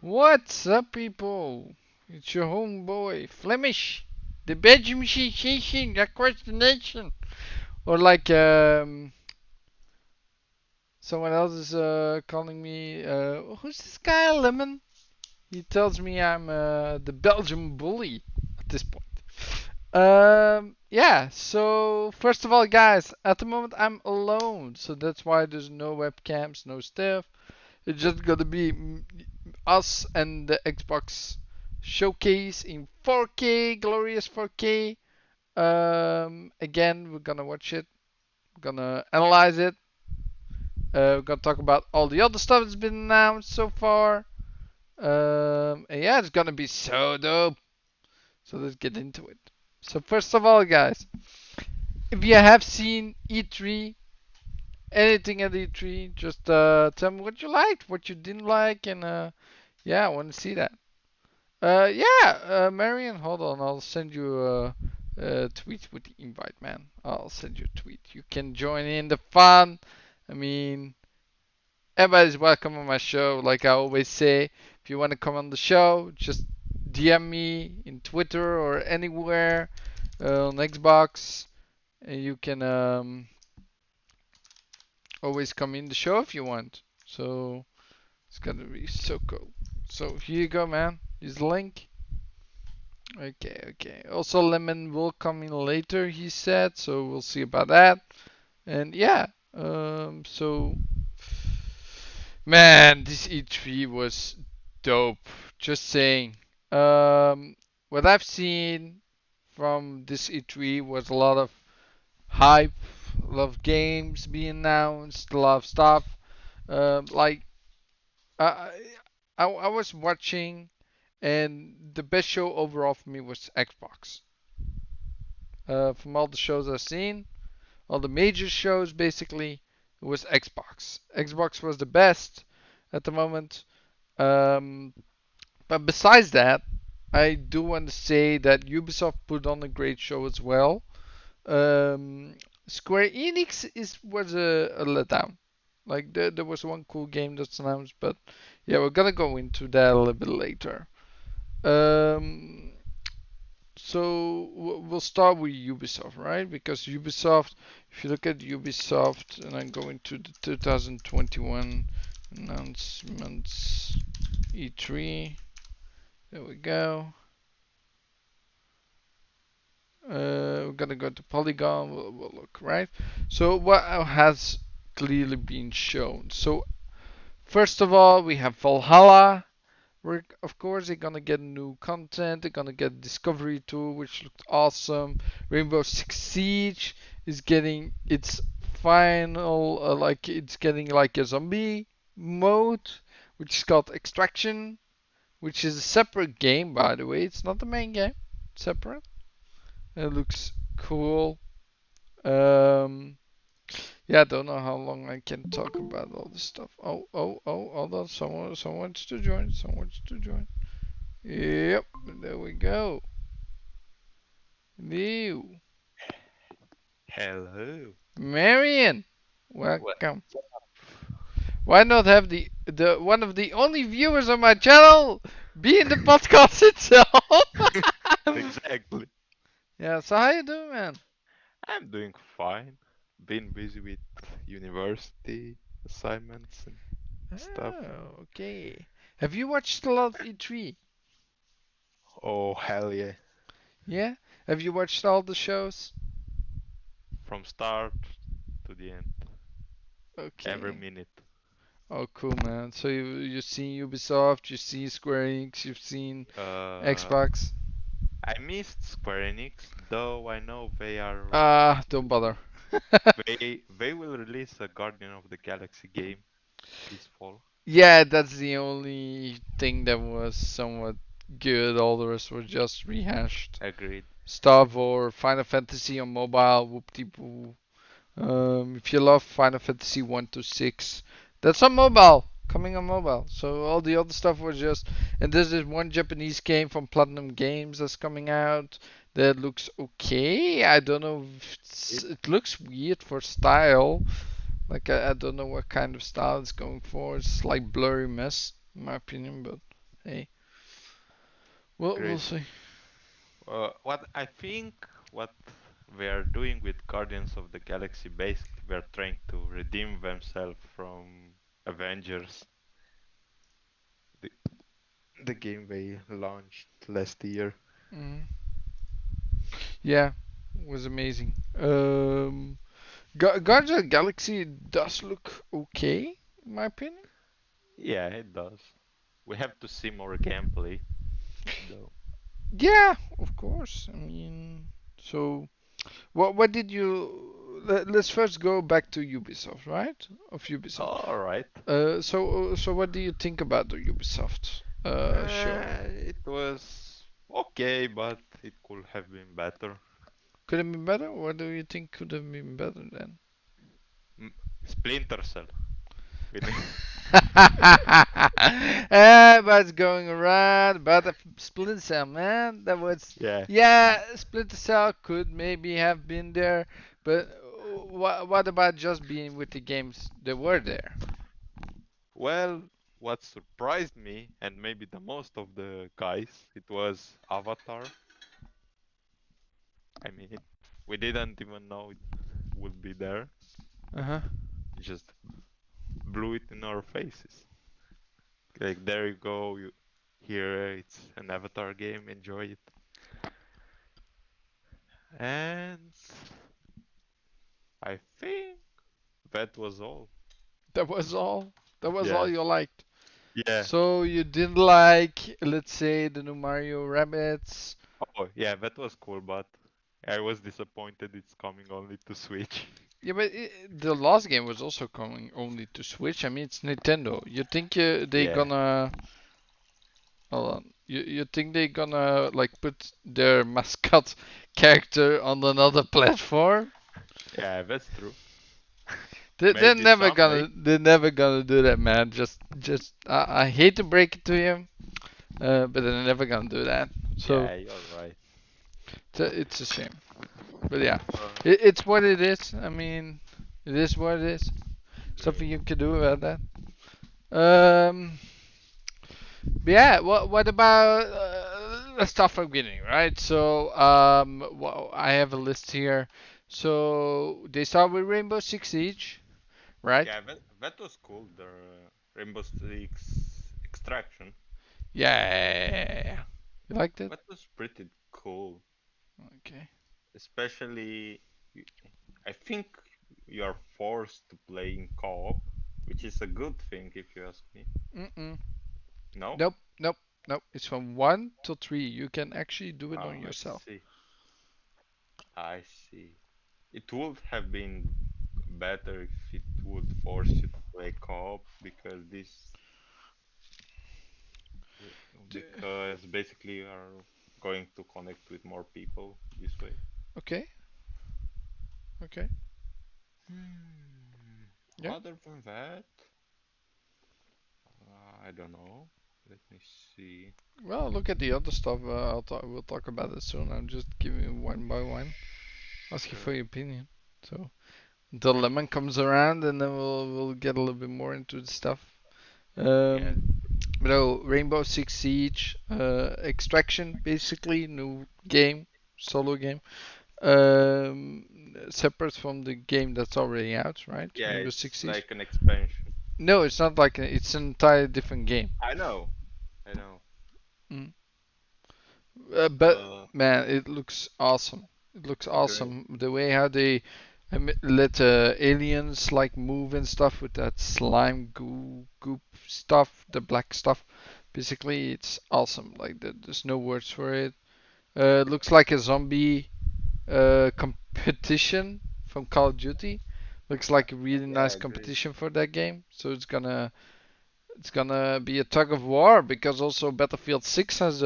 What's up, people? It's your homeboy, Flemish, the Belgium sensation across the nation. Or like someone else is calling me. Who's this guy, Lemon? He tells me I'm the Belgium bully at this point. Yeah. So first of all, guys, at the moment I'm alone, so that's why there's no webcams, no stuff. It's just gonna be us and the Xbox showcase in 4K, glorious 4K. Again, we're gonna watch it. We're gonna analyze it. We're gonna talk about all the other stuff that's been announced so far. And yeah, it's gonna be so dope. So let's get into it. So first of all, guys, if you have seen E3, anything at E3, just tell me what you liked, what you didn't like, and yeah, I want to see that. Yeah, Marion, hold on. I'll send you a tweet with the invite, man. I'll send you a tweet. You can join in the fun. I mean, everybody's welcome on my show. Like I always say, if you want to come on the show, just DM me in Twitter or anywhere on Xbox, and you can always come in the show if you want. So it's gonna be so cool. So here you go, man. Here's the link. Okay, okay. Also, Lemon will come in later, he said, so we'll see about that. And yeah, so man, this E3 was dope. Just saying. What I've seen from this E3 was a lot of hype, a lot of games being announced, a lot of stuff. Like I, I was watching, and the best show overall for me was Xbox. From all the shows I've seen, all the major shows basically, it was Xbox. Xbox was the best at the moment. Um, but besides that, I do want to say that Ubisoft put on a great show as well. Um, Square Enix was a letdown. Like there was one cool game that's announced, but yeah, we're gonna go into that a little bit later. Um, so we'll start with Ubisoft, right? Because Ubisoft, if you look at Ubisoft, and I'm going to the 2021 announcements E3. There we go. We're gonna go to Polygon. We'll look, right? So what has clearly been shown? So first of all, we have Valhalla. Of course, they're gonna get new content. They're gonna get Discovery tool, which looked awesome. Rainbow Six Siege is getting its final, like it's getting like a zombie mode, which is called Extraction, which is a separate game, by the way. It's not the main game. It's separate. It looks cool. Um, yeah, I don't know how long I can talk about all this stuff. Oh, hold on. Someone wants to join. Someone wants to join. Yep, there we go. New. Hello. Marion, What? welcome. Why not have the one of the only viewers on my channel be in the podcast itself? Exactly. Yeah, so how you doing, man? I'm doing fine. Been busy with university assignments and stuff. Oh, okay. Have you watched a lot of E3? Oh, hell yeah. Yeah? Have you watched all the shows? From start to the end. Every Okay. minute. Oh, cool, man. So you've seen Ubisoft, you've seen Square Enix, you've seen Uh, Xbox. I missed Square Enix, though I know they are Don't bother. they will release a Guardian of the Galaxy game this fall. Yeah, that's the only thing that was somewhat good. All the rest were just rehashed Agreed. stuff or Final Fantasy on mobile. Whoop de boo. If you love Final Fantasy 1 to 6, that's on mobile, coming on mobile. So all the other stuff was just. And there's this one Japanese game from Platinum Games that's coming out that looks okay. I don't know if it looks weird for style. Like I don't know what kind of style it's going for. It's like blurry mess, in my opinion, but hey, we'll Great. see. What I think what we are doing with Guardians of the Galaxy, basically, we are trying to redeem themselves from Avengers, the, the game they launched last year. Mm. Yeah, it was amazing. Guardians of the Galaxy does look okay, in my opinion. Yeah, it does. We have to see more gameplay, though. Yeah, of course. I mean, so what did you? Let's first go back to Ubisoft, right? Of Ubisoft. All right. So what do you think about the Ubisoft show? It was okay, but it could have been better. Could it be better? What do you think could have been better then? M- Splinter Cell. We need- Everybody's going around about the Splinter Cell, man. That was, yeah. yeah, Splinter Cell could maybe have been there, but what about just being with the games that were there? Well, what surprised me, and maybe the most of the guys, it was Avatar. I mean, we didn't even know it would be there. Uh huh. It just blew it in our faces. Like, there you go, you here it's an Avatar game, enjoy it. And I think that was all. That was all. That was all Yeah, you liked. yeah. So you didn't like, let's say, the new Mario Rabbits. Oh, yeah, that was cool, but I was disappointed it's coming only to Switch. Yeah, but the last game was also coming only to Switch. I mean, it's Nintendo. You think they Yeah, gonna hold on? You think they gonna like put their mascot character on another platform? yeah, that's true. They're Maybe never someday. gonna do that, man. Just I hate to break it to you, but they're never gonna do that. So Yeah, you're right. it's a shame. But yeah, Uh, it's what it is. I mean, it is what it is. Something Great. you can do about that. Um, but yeah. What about let's start from the beginning, right? So well, I have a list here. So they start with Rainbow Six Siege, right? Yeah, that was cool. The Rainbow Six Extraction. Yeah. You liked it? That was pretty cool. Okay. Especially, y- I think you are forced to play in co-op, which is a good thing if you ask me. Mm-mm. No? Nope. Nope. Nope. It's from 1 to 3. You can actually do it on Ah, I yourself. see. I see. It would have been better if it would force you to play co-op because D- because basically you are going to connect with more people this way. Okay. Okay. Hmm. Yeah. Other than that, I don't know. Let me see. Well, look at the other stuff. We'll talk about it soon. I'm just giving you one by one, asking for Okay. your opinion. So until lemon comes around, and then we'll get a little bit more into the stuff. Yeah. Um, no, Rainbow Six Siege, Extraction, basically new game, solo game. Separate from the game that's already out, right? Yeah, Rainbow Six it's Siege. like an expansion. No, it's not like it's an entire different game. I know. I know. Mm. But Uh, man, it looks awesome. It looks Great. awesome. The way how they let aliens like move and stuff with that slime goop stuff, the black stuff. Basically, it's awesome. Like there's no words for it. It looks like a zombie competition from Call of Duty. Looks like a really Yeah, nice great. competition for that game. So it's gonna be a tug of war because also Battlefield 6 has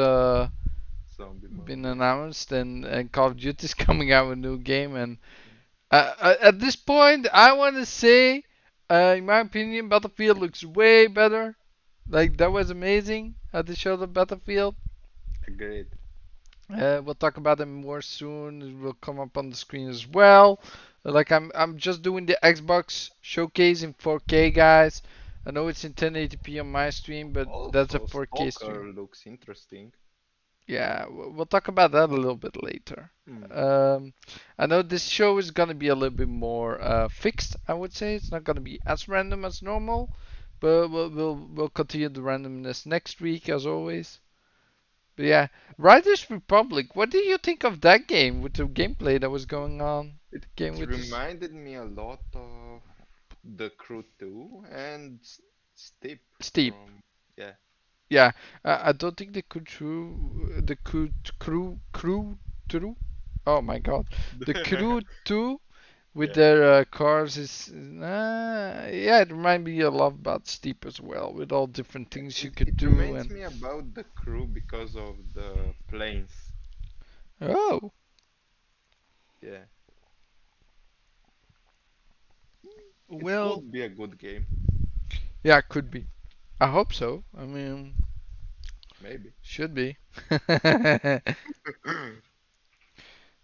Zombie been mode. Yeah. announced and Call of Duty is coming out with a new game and at this point I want to say in my opinion Battlefield looks way better. Like that was amazing how they showed the Battlefield. Great. We'll talk about them more soon. It will come up on the screen as well. Like I'm just doing the Xbox showcase in 4K, guys. I know it's in 1080p on my stream, but that's a Also, 4K stream. Stalker looks interesting. Yeah, we'll talk about that a little bit later. Hmm. Um, I know this show is gonna be a little bit more fixed. I would say it's not gonna be as random as normal, but we'll continue the randomness next week as always. But yeah, Riders Republic. What do you think of that game with the gameplay that was going on? It The game with this reminded me a lot of The Crew 2 and Steep steep. from, yeah, Yeah, I don't think the crew. Oh my god, the crew two with yeah. their cars is yeah, it reminded me a lot about Steep as well, with all different things you could It do reminds and me about The Crew because of the planes. oh Yeah, it well, could be a good game, yeah, could be. I hope so. I mean, maybe. should be.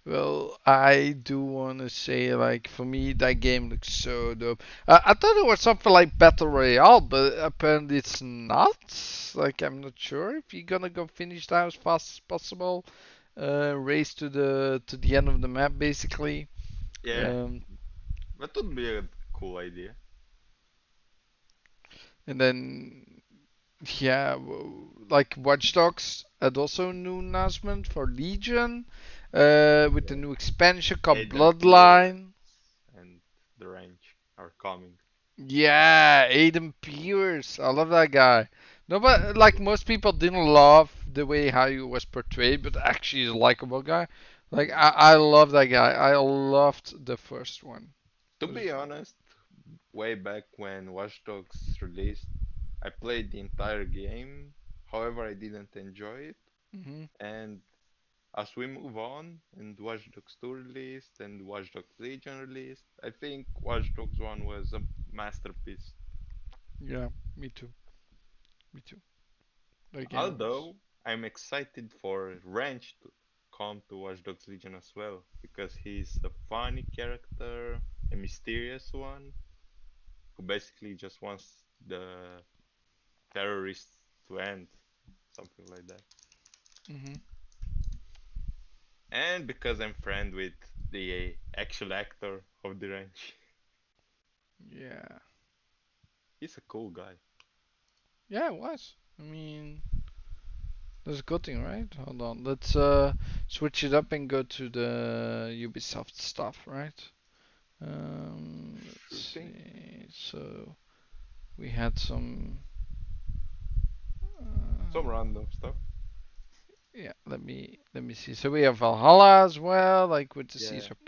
Well, I do want to say, like, for me, that game looks so dope. I thought it was something like Battle Royale, but apparently it's not. Like, I'm not sure if you're gonna go finish that as fast as possible. Race to the end of the map, basically. Yeah, Um, that would be a cool idea. and then, yeah, like Watch Dogs had also a new announcement for Legion, with the Yeah. new expansion called Aiden Pierce Bloodline. and the range are coming. Yeah, Aiden Pierce. I love that guy. No, but like most people didn't love the way how he was portrayed, but actually he's a likable guy. Like Mm. I love that guy. I loved the first one. To be honest, way back when Watch Dogs released, I played the entire game. However, I didn't enjoy it. Hmm. And as we move on and Watch Dogs 2 released and Watch Dogs Legion released, I think Watch Dogs 1 was a masterpiece. Yeah, me too. Me too. That game was. Although I'm excited for Wrench to come to Watch Dogs Legion as well, because he's a funny character, a mysterious one, who basically just wants the terrorists to end, something like that. Hmm. And because I'm friend with the actual actor of the Wrench, Yeah. he's a cool guy. Yeah, it was. I mean, that's a good thing, right? Hold on. Let's switch it up and go to the Ubisoft stuff, right? Sure Let's thing. see. So we had some. Some Uh, random stuff. yeah, let me see. So we have Valhalla as well, like with the Yeah, Siege of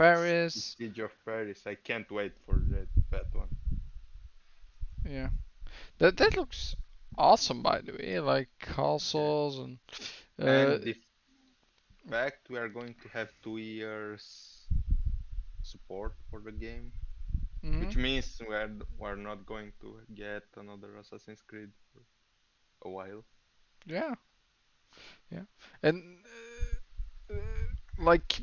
the Paris. Siege of Paris. I can't wait for that one. Yeah, that looks awesome, by the way. Like Yeah. castles and uh, And the fact we are going to have 2 years support for the game, hmm which means we're not going to get another Assassin's Creed for a while. yeah, yeah, and uh, like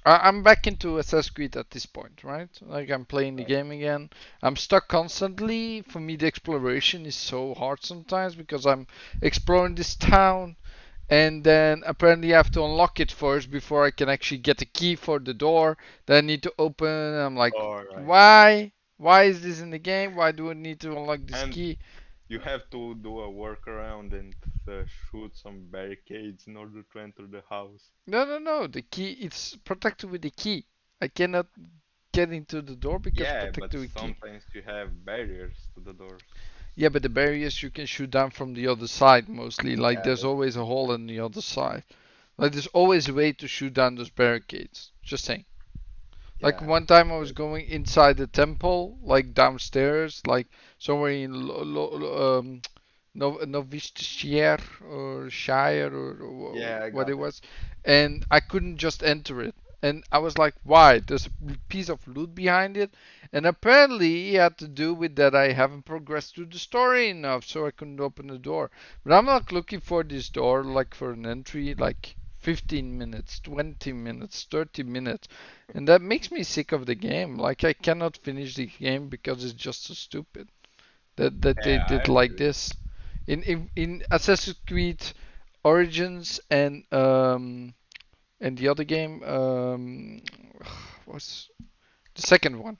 I'm back into Assassin's Creed at this point, right? Like I'm playing the Right. game again. I'm stuck constantly. For me, the exploration is so hard sometimes because I'm exploring this town, and then apparently I have to unlock it first before I can actually get the key for the door that I need to open. I'm like, All right. why? Why is this in the game? Why do I need to unlock this And key? you have to do a workaround and shoot some barricades in order to enter the house. No, no, no. The key, it's protected with the key. I cannot get into the door because Yeah, but protected with key. sometimes you have barriers to the doors. Yeah, but the barriers you can shoot down from the other side mostly. Like Yeah, there's that's always a true. hole in the other side. Like there's always a way to shoot down those barricades. Just saying. Like Yeah, one time I was that, going inside the temple, like downstairs, like somewhere in Novishire or Shire or yeah, I what it got it. was, and I couldn't just enter it. And I was like, why? There's a piece of loot behind it, and apparently it had to do with that I haven't progressed through the story enough, so I couldn't open the door. But I'm not looking for this door like for an entry, like 15 minutes, 20 minutes, 30 minutes. And that makes me sick of the game. Like I cannot finish the game because it's just so stupid. that they Yeah, I did like agree. this. In Assassin's Creed Origins and the other game what's the second one?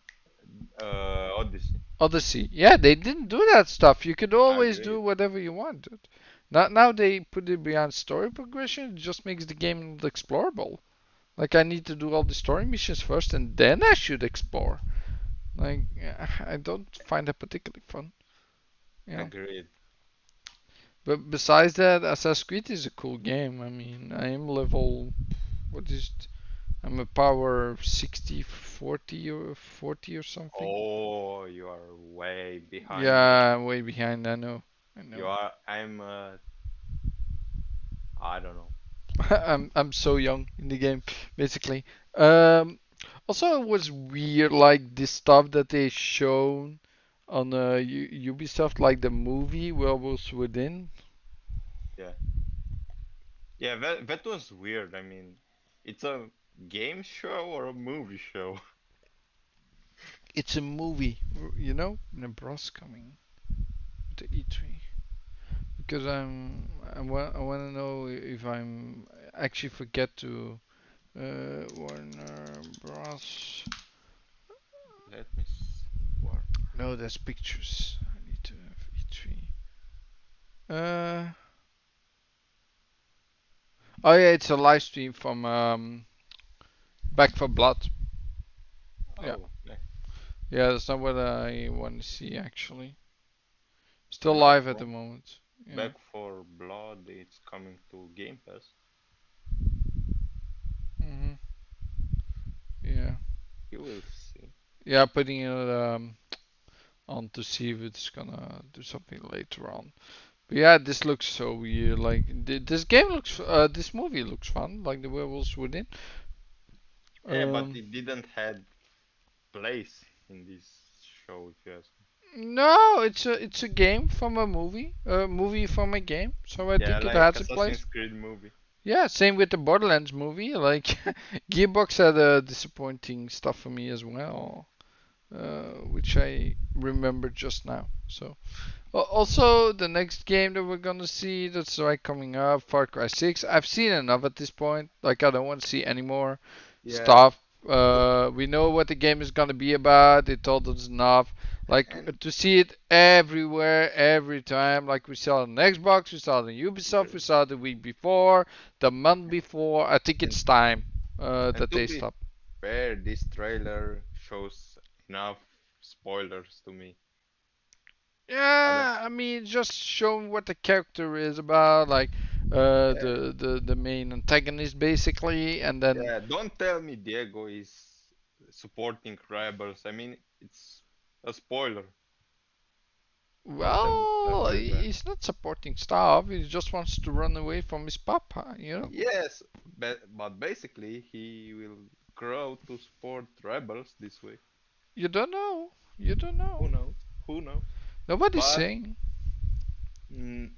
Odyssey. Odyssey. Yeah, they didn't do that stuff. You could always do Agreed. whatever you wanted. Now they put it beyond story progression. It just makes the game not explorable. Like I need to do all the story missions first, and then I should explore. Like I don't find that particularly fun. You know. Agreed. But besides that, Assassin's Creed is a cool game. I mean, I am level. What is it? I'm a power 60, 40 or 40 or something. Oh, you are way behind me. Yeah, I'm way behind. I know. I You know. are. I don't know. I'm so young in the game, basically. Um, Also, it was weird, like this stuff that they shown on Ubisoft, like the movie Werewolves Within. Yeah. Yeah, that was weird. I mean, it's a game show or a movie show? It's a movie, you know. Nebraska coming to E3 because I want to know if I'm actually forget to Warner Bros. Let me see. War. No, there's pictures. I need to have E3. Uh, oh yeah, it's a live stream from Back for Blood. Yeah, Oh, yeah, that's not what I want to see actually. if Still I'm not live at the wrong, moment. Yeah. Back for Blood, it's coming to Game Pass. Mhm. Yeah. You will see. Yeah, putting it on to see if it's gonna do something later on. But yeah, this looks so weird. Like this game looks, this movie looks fun. Like the werewolves within. Yeah, but Um, it didn't had place in this show, if you ask me. no, it's a game from a movie from a game. So I Yeah, think it like has a place. Assassin's Creed movie. Yeah, same with the Borderlands movie. Like Gearbox had disappointing stuff for me as well, which I remember just now. So also the next game that we're gonna see that's right coming up, Far Cry 6. I've seen enough at this point. Like I don't want to see any more Yeah, stuff. We know what the game is gonna be about. They told us enough. Like and to see it everywhere, every time. Like we saw it on Xbox, we saw it on Ubisoft, we saw it the week before, the month before. I think and it's time and that to they be stop. fair, this trailer shows enough spoilers to me. I don't. Yeah, I mean, just showing what the character is about, like Yeah, the main antagonist basically, and then yeah. Don't tell me Diego is supporting rebels. I mean, it's a spoiler. Don't tell well, me that. he's not supporting stuff. He just wants to run away from his papa, you know. Yes, but basically he will grow to support rebels this way. You don't know. You don't Who know. knows? Who knows? Nobody's But saying.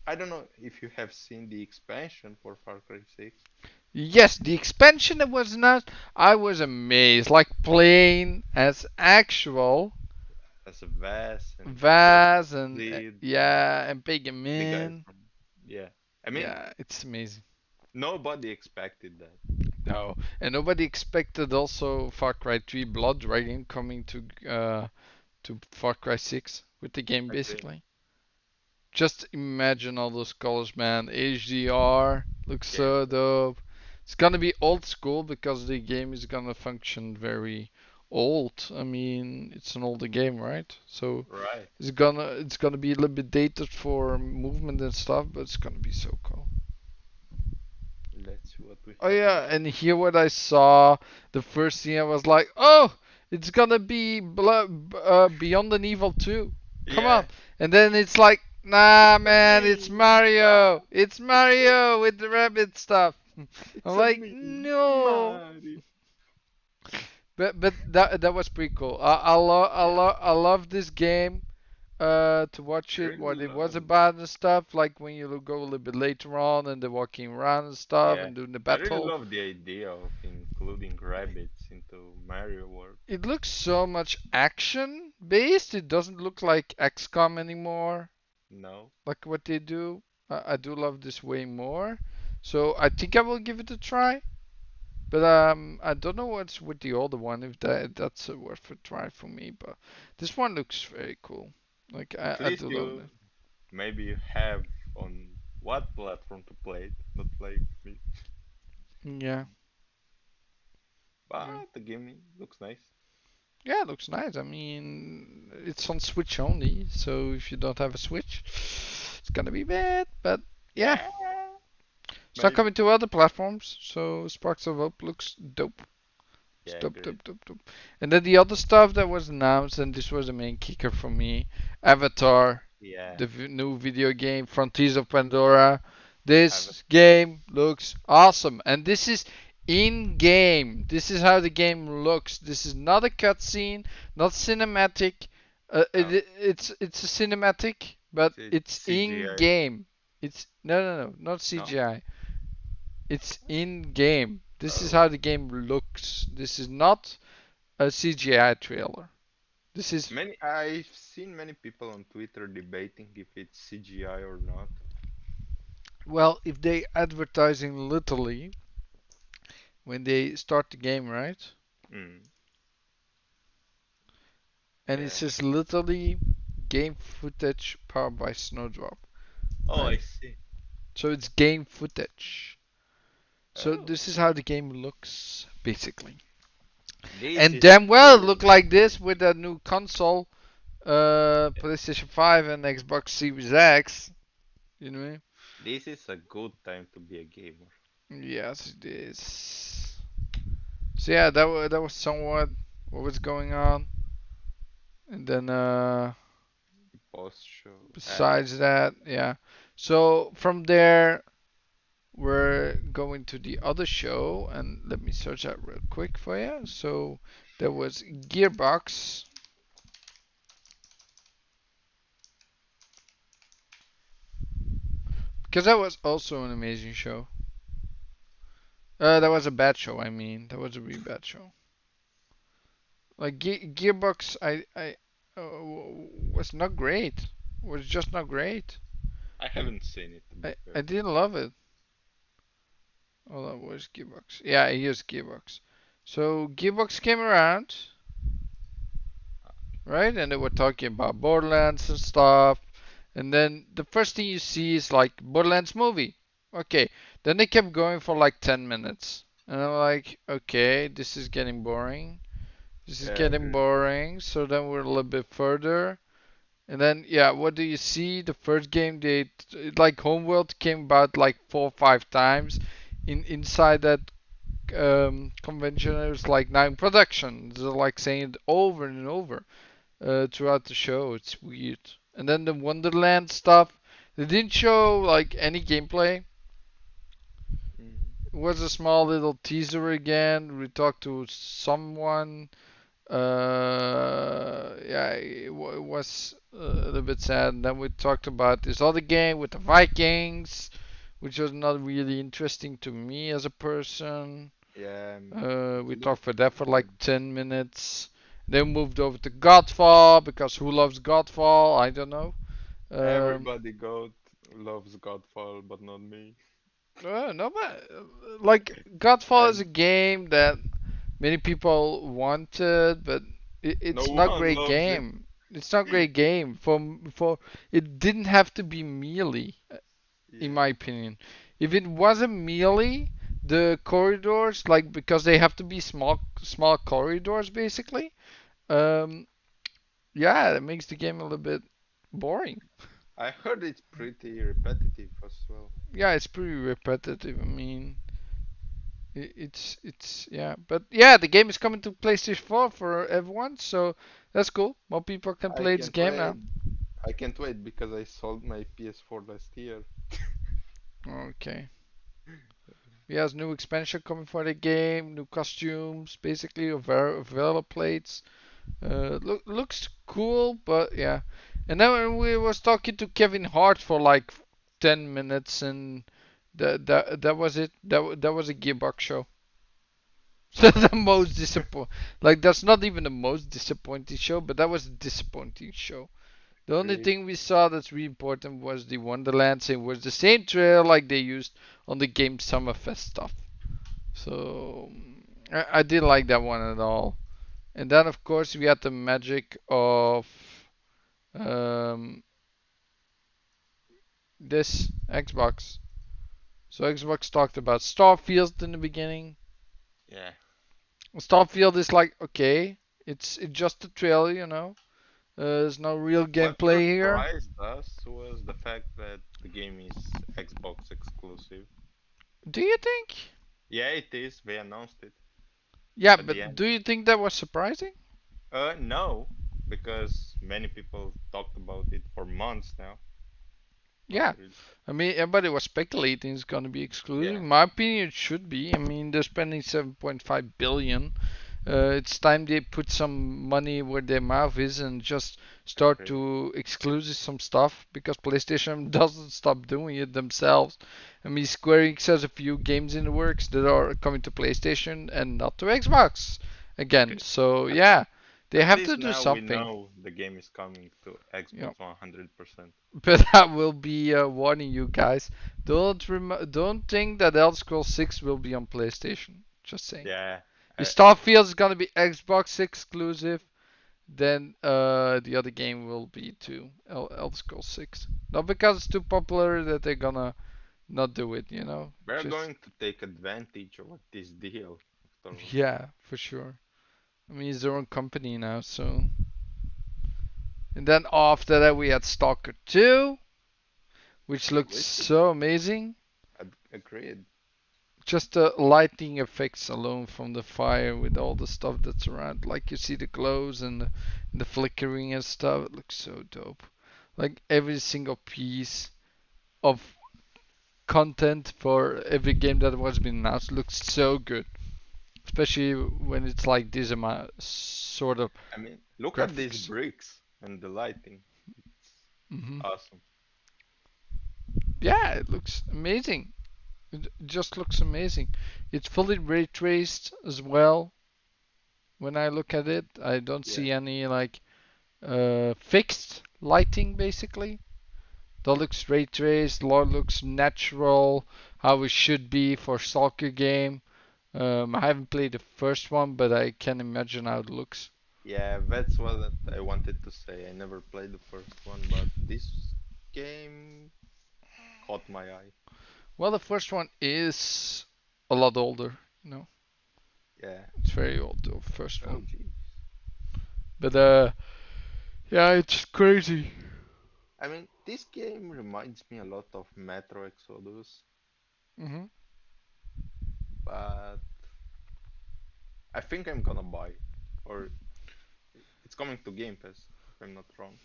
I don't know if you have seen the expansion for Far Cry 6. Yes, the expansion that was announced, I was amazed. Like playing as actual As a Vaz and Vaz and Lead, yeah, and the guy Pagan. from yeah. I mean, Yeah, it's amazing. nobody expected that. No, and nobody expected also Far Cry 3 Blood Dragon coming to Far Cry 6 with the game Agree. basically. Just imagine all those colors, man. HDR looks Game so dope. It's gonna be old school because the game is gonna function very old. I mean, it's an older game, right? So right. it's gonna be a little bit dated for movement and stuff, but it's gonna be so cool. Let's see what we Oh have yeah, next. and here what I saw, the first thing I was like, oh, it's gonna be Beyond an Evil 2. Come on. Yeah, And then it's like, nah, it's a man, it's me, Ma. Mario. It's It's a Mario with the rabbit stuff. I'm it's a like, me, no. Mario. But that was pretty cool. Yeah, I love this game. To watch I it, really what it was love. about and stuff. Like when you go a little bit later on and they're walking around and stuff Yeah, and doing the I really battle. love the idea of including rabbits into Mario World. It looks so much action based. It doesn't look like XCOM anymore, No. like what they do. I do love this way more. So I think I will give it a try. But I don't know what's with the older one, if that's worth a try for me. But this one looks very cool. Like At I least do love you maybe you have on what platform to play it, not like me. it. Yeah, yeah, But the game looks nice. yeah. It looks nice. I mean, it's on Switch only, so if you don't have a Switch, it's gonna be bad. But yeah, Yeah, it's not maybe. coming to other platforms. So Sparks of Hope looks dope. It's Yeah, dope, agreed. dope, dope, dope. And then the other stuff that was announced, and this was the main kicker for me, Avatar, Yeah, the new video game, Frontiers of Pandora. I have. This game looks awesome, and this is in game. This is how the game looks. This is not a cutscene, not cinematic. No, It's a cinematic, but it's it's in CGI. game. It's no, not No. CGI. It's in game. This is Oh. how the game looks. This is not a CGI trailer. This is, Many I've seen many people on Twitter debating if it's CGI or not. well, if they advertising literally when they start the game, right? Mm, And it yeah. says literally game footage powered by Snowdrop, Oh, I right? see. So it's game footage. So Oh, this is how the game looks, basically. this And is a damn well it good. look like this with a new console, Yeah. PlayStation 5 and Xbox Series X. You know what I mean? This is a good time to be a gamer. Yes, it is. So yeah, that was somewhat what was going on. And then Post show. besides that, yeah. So from there we're going to the other show, and let me search that real quick for you. So there was Gearbox, because that was also an amazing show. That was a bad show. I mean, that was a really bad show. Like Gearbox, was not great. Was just not great. I haven't seen it to be I fair. didn't love it. Hold on, where's Gearbox? Yeah, here's Gearbox. So Gearbox came around, right? And they were talking about Borderlands and stuff. And then the first thing you see is like Borderlands movie. Okay. Then they kept going for like 10 minutes. And I'm like, okay, this is getting boring. This is Yeah, getting agreed. boring. So then we're a little bit further. And then, yeah, what do you see? The first game, like Homeworld came about like 4 or 5 times. Inside that convention, it was like now in production. They're like saying it over and over throughout the show. It's weird. And then the Wonderland stuff, they didn't show like any gameplay. Mhm. It was a small little teaser again. We talked to someone. Yeah, it was a little bit sad. And then we talked about this other game with the Vikings, which was not really interesting to me as a person. Yeah, it We talked looked for that for like good. 10 minutes. Then moved over to Godfall because who loves Godfall? I don't know. Um, Everybody got loves Godfall, but not me. no, but like Godfall is And a game that many people wanted, but no it's not one great loves it. game. It's not great game for it didn't have to be melee, in Yeah, my opinion. If it wasn't melee, the corridors like because they have to be small corridors basically. Um, yeah, it makes the game a little bit boring. I heard it's pretty repetitive as well. Yeah, it's pretty repetitive. I mean, it's yeah, but yeah, the game is coming to PlayStation 4 for everyone, so that's cool. More people can I play this can't game now. wait. I can't wait because I sold my PS4 last year. Okay. Yeah, there's new expansion coming for the game, new costumes, basically Vela plates. Looks cool, but yeah. And then when we was talking to Kevin Hart for like 10 minutes, and that was it. That was a Gearbox show. The most disappoint, like that's not even the most disappointing show, but that was a disappointing show. The only Agreed. thing we saw that's really important was the Wonderlands, and was the same trail like they used on the Game Summerfest stuff. So I didn't like that one at all. And then of course we had the magic of um, this Xbox. So Xbox talked about Starfield in the beginning. Yeah. Starfield is like okay, it's just a trailer, you know. There's no real What gameplay here. surprised us was the fact that the game is Xbox exclusive. Do you think? Yeah, it is. They announced it Yeah, at the but end. do you think that was surprising? No, because many people talked about it for months now. Not Yeah, really. I mean everybody was speculating it's gonna be exclusive. Yeah, In my opinion, it should be. I mean they're spending 7.5 billion. It's time they put some money where their mouth is and just start agree. to exclusive some stuff because PlayStation doesn't stop doing it themselves. I mean, Square Enix has a few games in the works that are coming to PlayStation and not to Xbox again. Okay. So At, yeah, they at have to least do now we something. know the game is coming to You know, Xbox 100%. but I will be warning you guys. Don't think that Elder Scrolls 6 will be on PlayStation. Just saying. Yeah, If I, Starfield is gonna be Xbox exclusive, then the other game will be too. Elder Scrolls 6. Not because it's too popular that they're gonna not do it, you know. we're Just going to take advantage of this deal after all. yeah, for sure. I mean, it's their own company now, so. And then after that we had Stalker 2, which looked Which is so amazing. agreed. Just the lighting effects alone from the fire with all the stuff that's around, like you see the glows and the flickering and stuff, it looks so dope. Like every single piece of content for every game that was been announced looks so good, especially when it's like this amount sort of I mean, look at these graphics. bricks and the lighting. It's hmm awesome. Yeah, it looks amazing. It just looks amazing. It's fully ray traced as well. When I look at it, I don't Yeah. see any like fixed lighting basically. That looks ray traced, lot looks natural, how it should be for soccer game. I haven't played the first one, but I can imagine how it looks. Yeah, that's what I wanted to say. I never played the first one, but this game caught my eye. Well, the first one is a lot older, you know. Yeah. It's very old, the first Oh, one. geez. But yeah, it's crazy. I mean, this game reminds me a lot of Metro Exodus, hmm but I think I'm gonna buy it. Or it's coming to Game Pass, if I'm not wrong.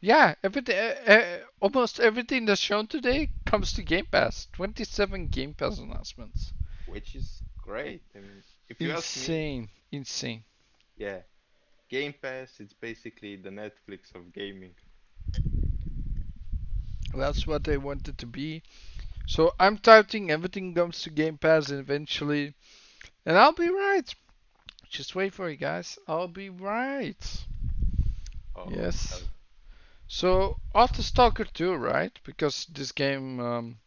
Yeah, everything, almost everything that's shown today comes to Game Pass. 27 Game Pass announcements. Which is great. I mean, if you ask me, Insane, insane. yeah, Game Pass, it's basically the Netflix of gaming. That's what they want it to be. So I'm touting everything comes to Game Pass eventually, and I'll be right. Just wait for it, guys. I'll be right. Oh, Yes. hell. So after Stalker 2, right? Because this game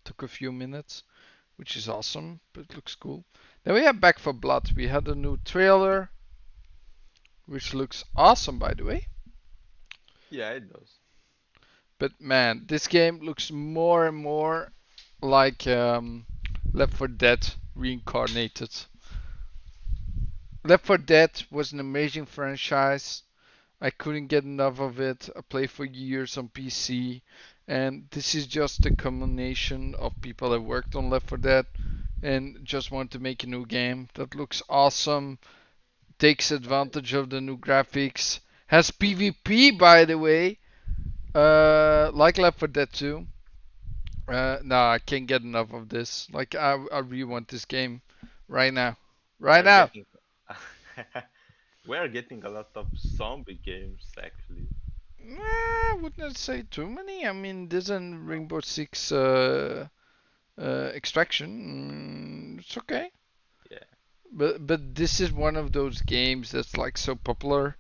took a few minutes, which is awesome, but it looks cool. Then we have Back for Blood. We had a new trailer, which looks awesome, by the way. Yeah, it does. But man, this game looks more and more like Left 4 Dead reincarnated. Left 4 Dead was an amazing franchise. I couldn't get enough of it. I played for years on PC, and this is just a combination of people that worked on Left 4 Dead and just want to make a new game that looks awesome, takes Right. advantage of the new graphics, has PvP by the way, like Left 4 Dead 2. No, I can't get enough of this. Like I really want this game right now, right We're now. getting we're getting a lot of zombie games actually. I wouldn't say too many. I mean, there's a No. Rainbow Six Extraction. It's okay. Yeah. but this is one of those games that's like so popular.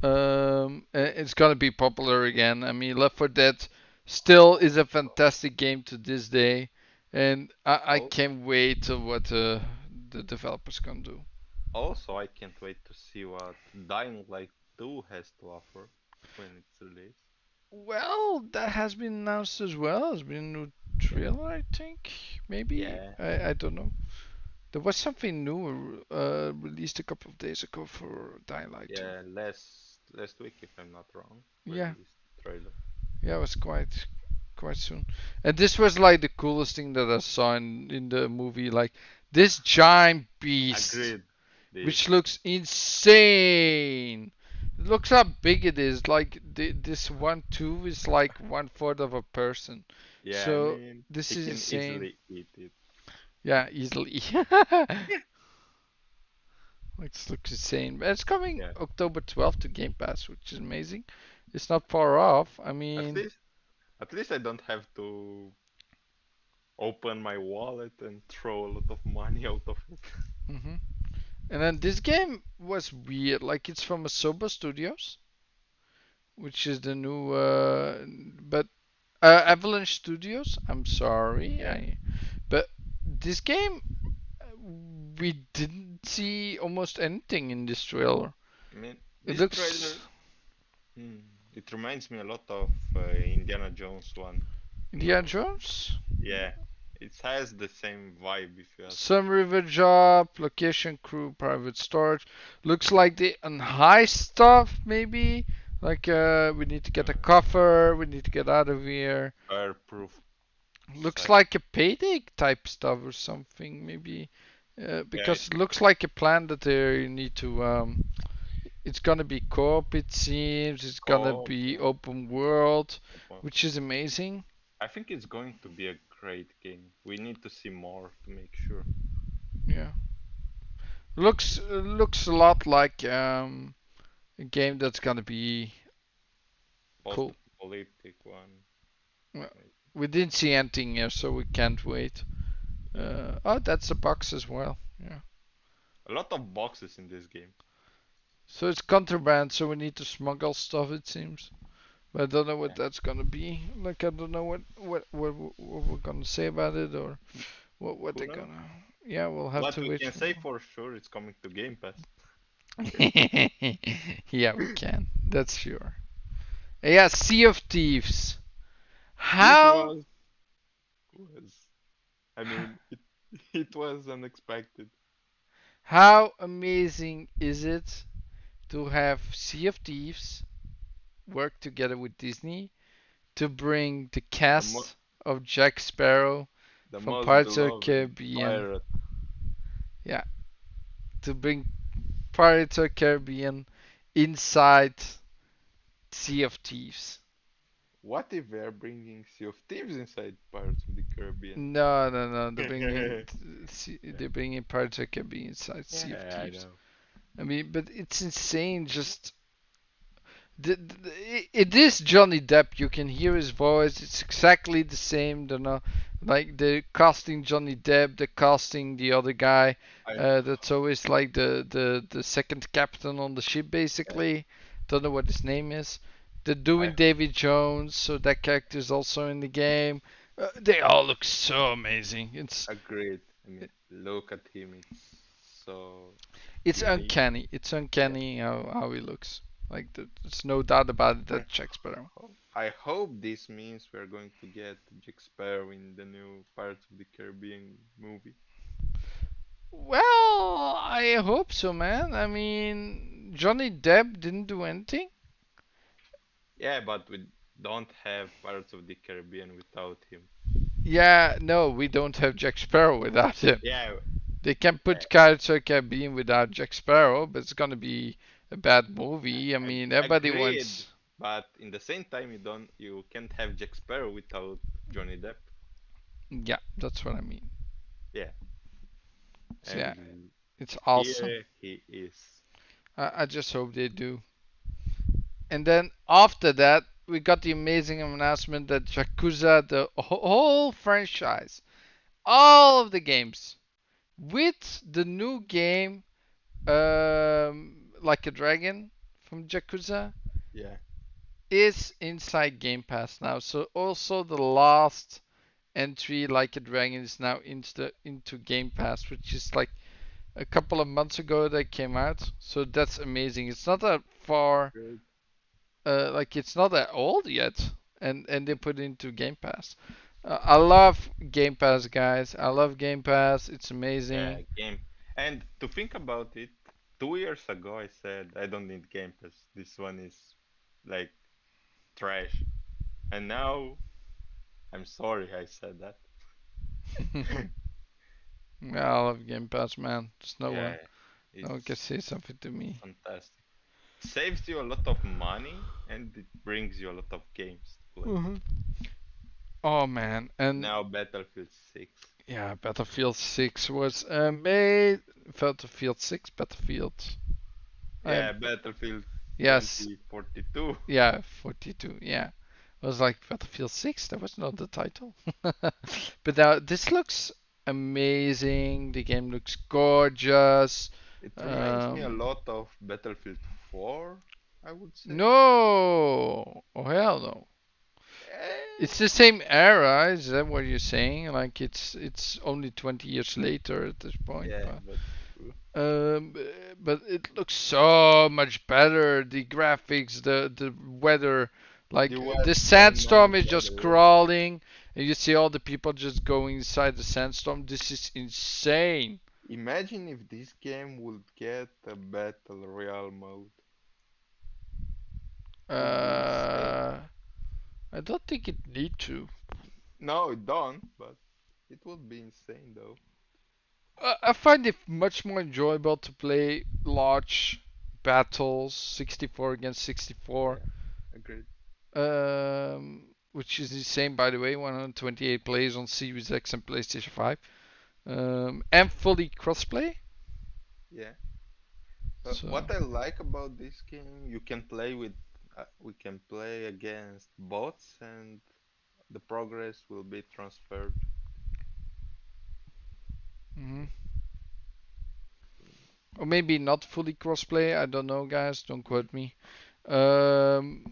It's gonna be popular again. I mean, Left 4 Dead still is a fantastic game to this day, and I Al- can't wait till what the developers can do. Also, I can't wait to see what Dying Light 2 has to offer when it's released. Well, that has been announced as well. Has been a new trailer, I think. Maybe Yeah, I don't know. There was something new released a couple of days ago for Dying Light 2. yeah, last week if I'm not wrong, Yeah, released trailer. yeah, it was quite soon. And this was like the coolest thing that I saw in the movie. Like this giant beast, Agreed. This, which looks insane. Looks how big it is. Like this one tube is like one fourth of a person. yeah, I So mean, this he is can insane. easily eat it. Yeah, easily. It looks insane. But it's coming Yeah, October 12th to Game Pass, which is amazing. It's not far off. I at mean, least, at least I don't have to open my wallet and throw a lot of money out of it. hmm and then this game was weird. Like it's from Asobo Studios, which is the new, but Avalanche Studios. I'm sorry, Yeah, but this game we didn't see almost anything in this trailer. I mean, It this looks trailer, hmm, it reminds me a lot of Indiana Jones one. Indiana No, Jones. yeah, it has the same vibe if you ask me. Some river job, location crew, private storage. Looks like the on high stuff maybe. Like we need to get a Uh, cover, we need to get out of here. Fireproof Looks site. like a payday type stuff or something maybe. Yeah, Because it looks like a plan that they need to. It's gonna be co-op. It seems it's gonna co-op. be open world, Open. which is amazing. I think it's going to be a great game. We need to see more to make sure. Yeah, looks a lot like a game that's gonna be cool. Post-apocalyptic one. Well, we didn't see anything here, so we can't wait. Yeah. Oh, that's a box as well. Yeah. A lot of boxes in this game. So it's contraband, so we need to smuggle stuff. It seems. But I don't know what Yeah. that's gonna be. Like I don't know what we're gonna say about it or what Who they're knows? gonna. Yeah, we'll have But to we wait can for say more. for sure it's coming to Game Pass. Yeah, we can. That's sure. Yeah, Sea of Thieves. This How was I mean it was unexpected. how amazing is it to have Sea of Thieves work together with Disney to bring the The mo cast of Jack Sparrow the from most Pirates of the beloved Caribbean. pirate. Yeah, to bring Pirates of the Caribbean inside Sea of Thieves. What if they're bringing Sea of Thieves inside Pirates of the Caribbean? No, no, no. Yeah, They're bringing Pirates of the Caribbean inside Sea of yeah, I Thieves. know. I mean, but it's insane. Just it is Johnny Depp. You can hear his voice. It's exactly the same. They're not like they're casting Johnny Depp. They're casting the other guy. I That's always like the second captain on the ship, yeah, basically. Don't know what his name is. They're I doing Davy Jones, so that character is also in the game. They all look so amazing. agreed. I mean, look at him. It's so It's unique. uncanny. It's Yeah. uncanny how he looks. Like there's no doubt about it. I That Jack Sparrow. I hope this means we're going to get Jack Sparrow in the new Pirates of the Caribbean movie. Well, I hope so, man. I mean, Johnny Depp didn't do anything. Yeah, but we don't have Pirates of the Caribbean without him. Yeah, no, we don't have Jack Sparrow without him. Yeah, They can yeah, put Pirates of the Caribbean without Jack Sparrow, but it's gonna be a bad movie. I mean, everybody agreed. wants. But in the same time, you can't have Jack Sparrow without Johnny Depp. Yeah, that's what I mean. Yeah, So yeah, and it's awesome. here he is. I just hope they do. And then after that, we got the amazing announcement that Yakuza, the whole franchise, all of the games, with the new game, Like a Dragon from Yakuza, Yeah, is inside Game Pass now. So also the last entry, Like a Dragon, is now into Game Pass, which is like a couple of months ago that came out. So that's amazing. It's not that far, good. like it's not that old yet, and they put it into Game Pass. I love Game Pass, guys. I love Game Pass. It's Yeah, amazing. game. And to think about it, 2 years ago I said I don't need Game Pass. This one is like trash. And now I'm sorry I said that. Yeah, I love Game Pass, man. There's Yeah, no one can it's say something to me. fantastic. Saves you a lot of money and it brings you a lot of games to play. Hmm. Oh man, and Now Battlefield 6. yeah, Battlefield 6 was made. Battlefield 6, Battlefield. I Yeah, Battlefield yes, 2042. yeah, 42. Yeah, I was like Battlefield 6. That was not the title. But now this looks amazing. The game looks gorgeous. It reminds me a Um, lot of Battlefield 4, I would say. no, oh hell no. It's Eh, the same era, is that what you're saying? Like it's only 20 years later at this point, yeah, but uh, um, but it looks so much better. The graphics, the weather, the like the weather, sandstorm nice is just weather, yeah. crawling, and you see all the people just going inside the sandstorm. This is insane. Imagine if this game would get a battle royale mode. Would be insane. Uh, I don't think it need to. No, it don't, but it would be insane though. I find it much more enjoyable to play large battles, 64 against 64, Yeah, agreed. which is the same, by the way, 128 players on Series X and PlayStation 5, and fully crossplay. Yeah. So, What I like about this game, you can play with, we can play against bots, and the progress will be transferred. mhm. Or maybe not fully crossplay. I don't know, guys. Don't quote me. Um,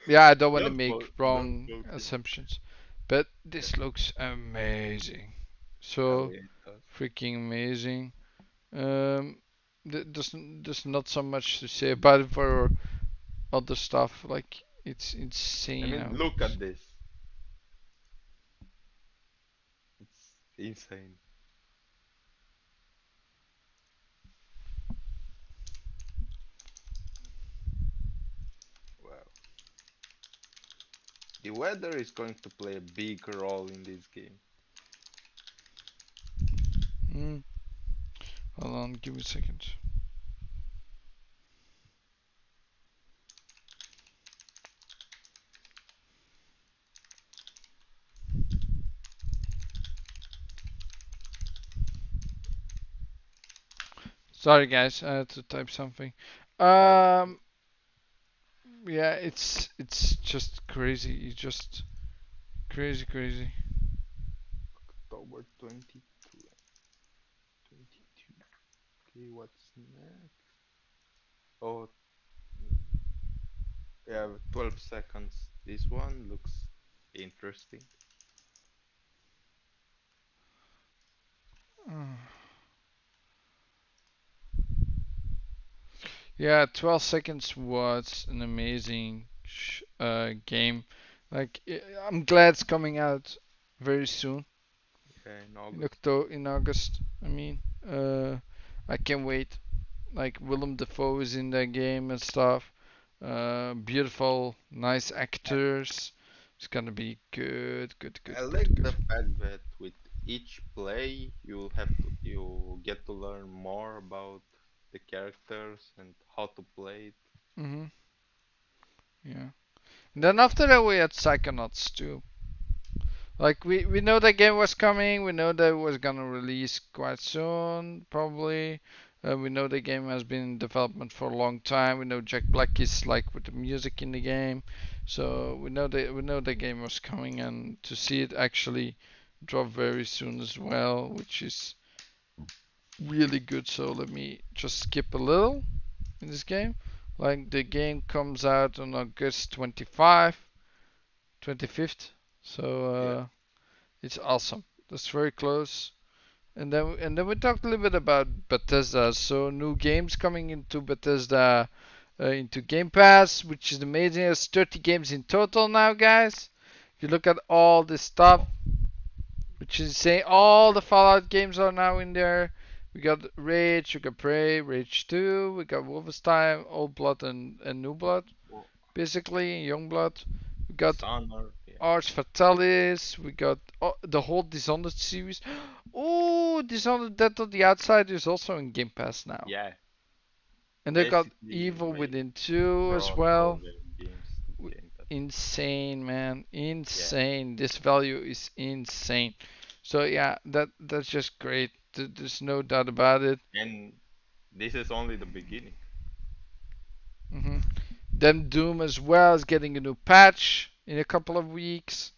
yeah, I don't want to make Don't wrong quote it. assumptions, but Yeah. this looks amazing. Oh So yeah, it does. freaking amazing. Um, there's not so much to say about it for other stuff. Like it's I insane mean, how it look looks. at this. It's insane. Wow. The weather is going to play a big role in this game. Mm, hold on, give me a second. Sorry, guys, I had to type something. Uh, Um, yeah, it's just crazy. It's just crazy, crazy. October 22. Okay, what's next? Oh, we have 12 seconds. This one looks interesting. Uh, yeah, 12 seconds was an amazing game. Like I'm glad it's coming out very soon. Yeah, in In August. October, in August. I mean, I can't wait. Like Willem Dafoe is in that game and stuff. Beautiful, nice I, actors. It's gonna be good, good, good, I good, like good. the fact that with each play you get to learn more about the characters and how to play it. Mhm. Yeah. And then after that we had Psychonauts too. Like we know that game was coming. We know that it was gonna release quite soon, probably. We know the game has been in development for a long time. We know Jack Black is like with the music in the game, so we know the game was coming, and to see it actually drop very soon as well, which is really good. So let me just skip a little in this game. Like the game comes out on August 25th. So Yeah. it's awesome. That's very close. And then we talked a little bit about Bethesda. So new games coming into Bethesda into Game Pass, which is amazing. There's 30 games in total now, guys. If you look at all this stuff, which is saying all the Fallout games are now in there. We got Rage, we got Prey, Rage 2, we got Wolfenstein, Old Blood and New Blood, Well, basically, Young Blood. We got Dishonored. Yeah. Arch Fatalis, we got the whole Dishonored series. Oh, Dishonored Dead on the Outside is also in Game Pass now. Yeah. And they got Basically, Evil they Within 2 as brought all well. their games to Game Pass. Insane, man. Yeah. Insane. This value is insane. So yeah, that's just great. There's no doubt about it. And this is only the beginning. hmm Then Doom as well is getting a new patch in a couple of weeks,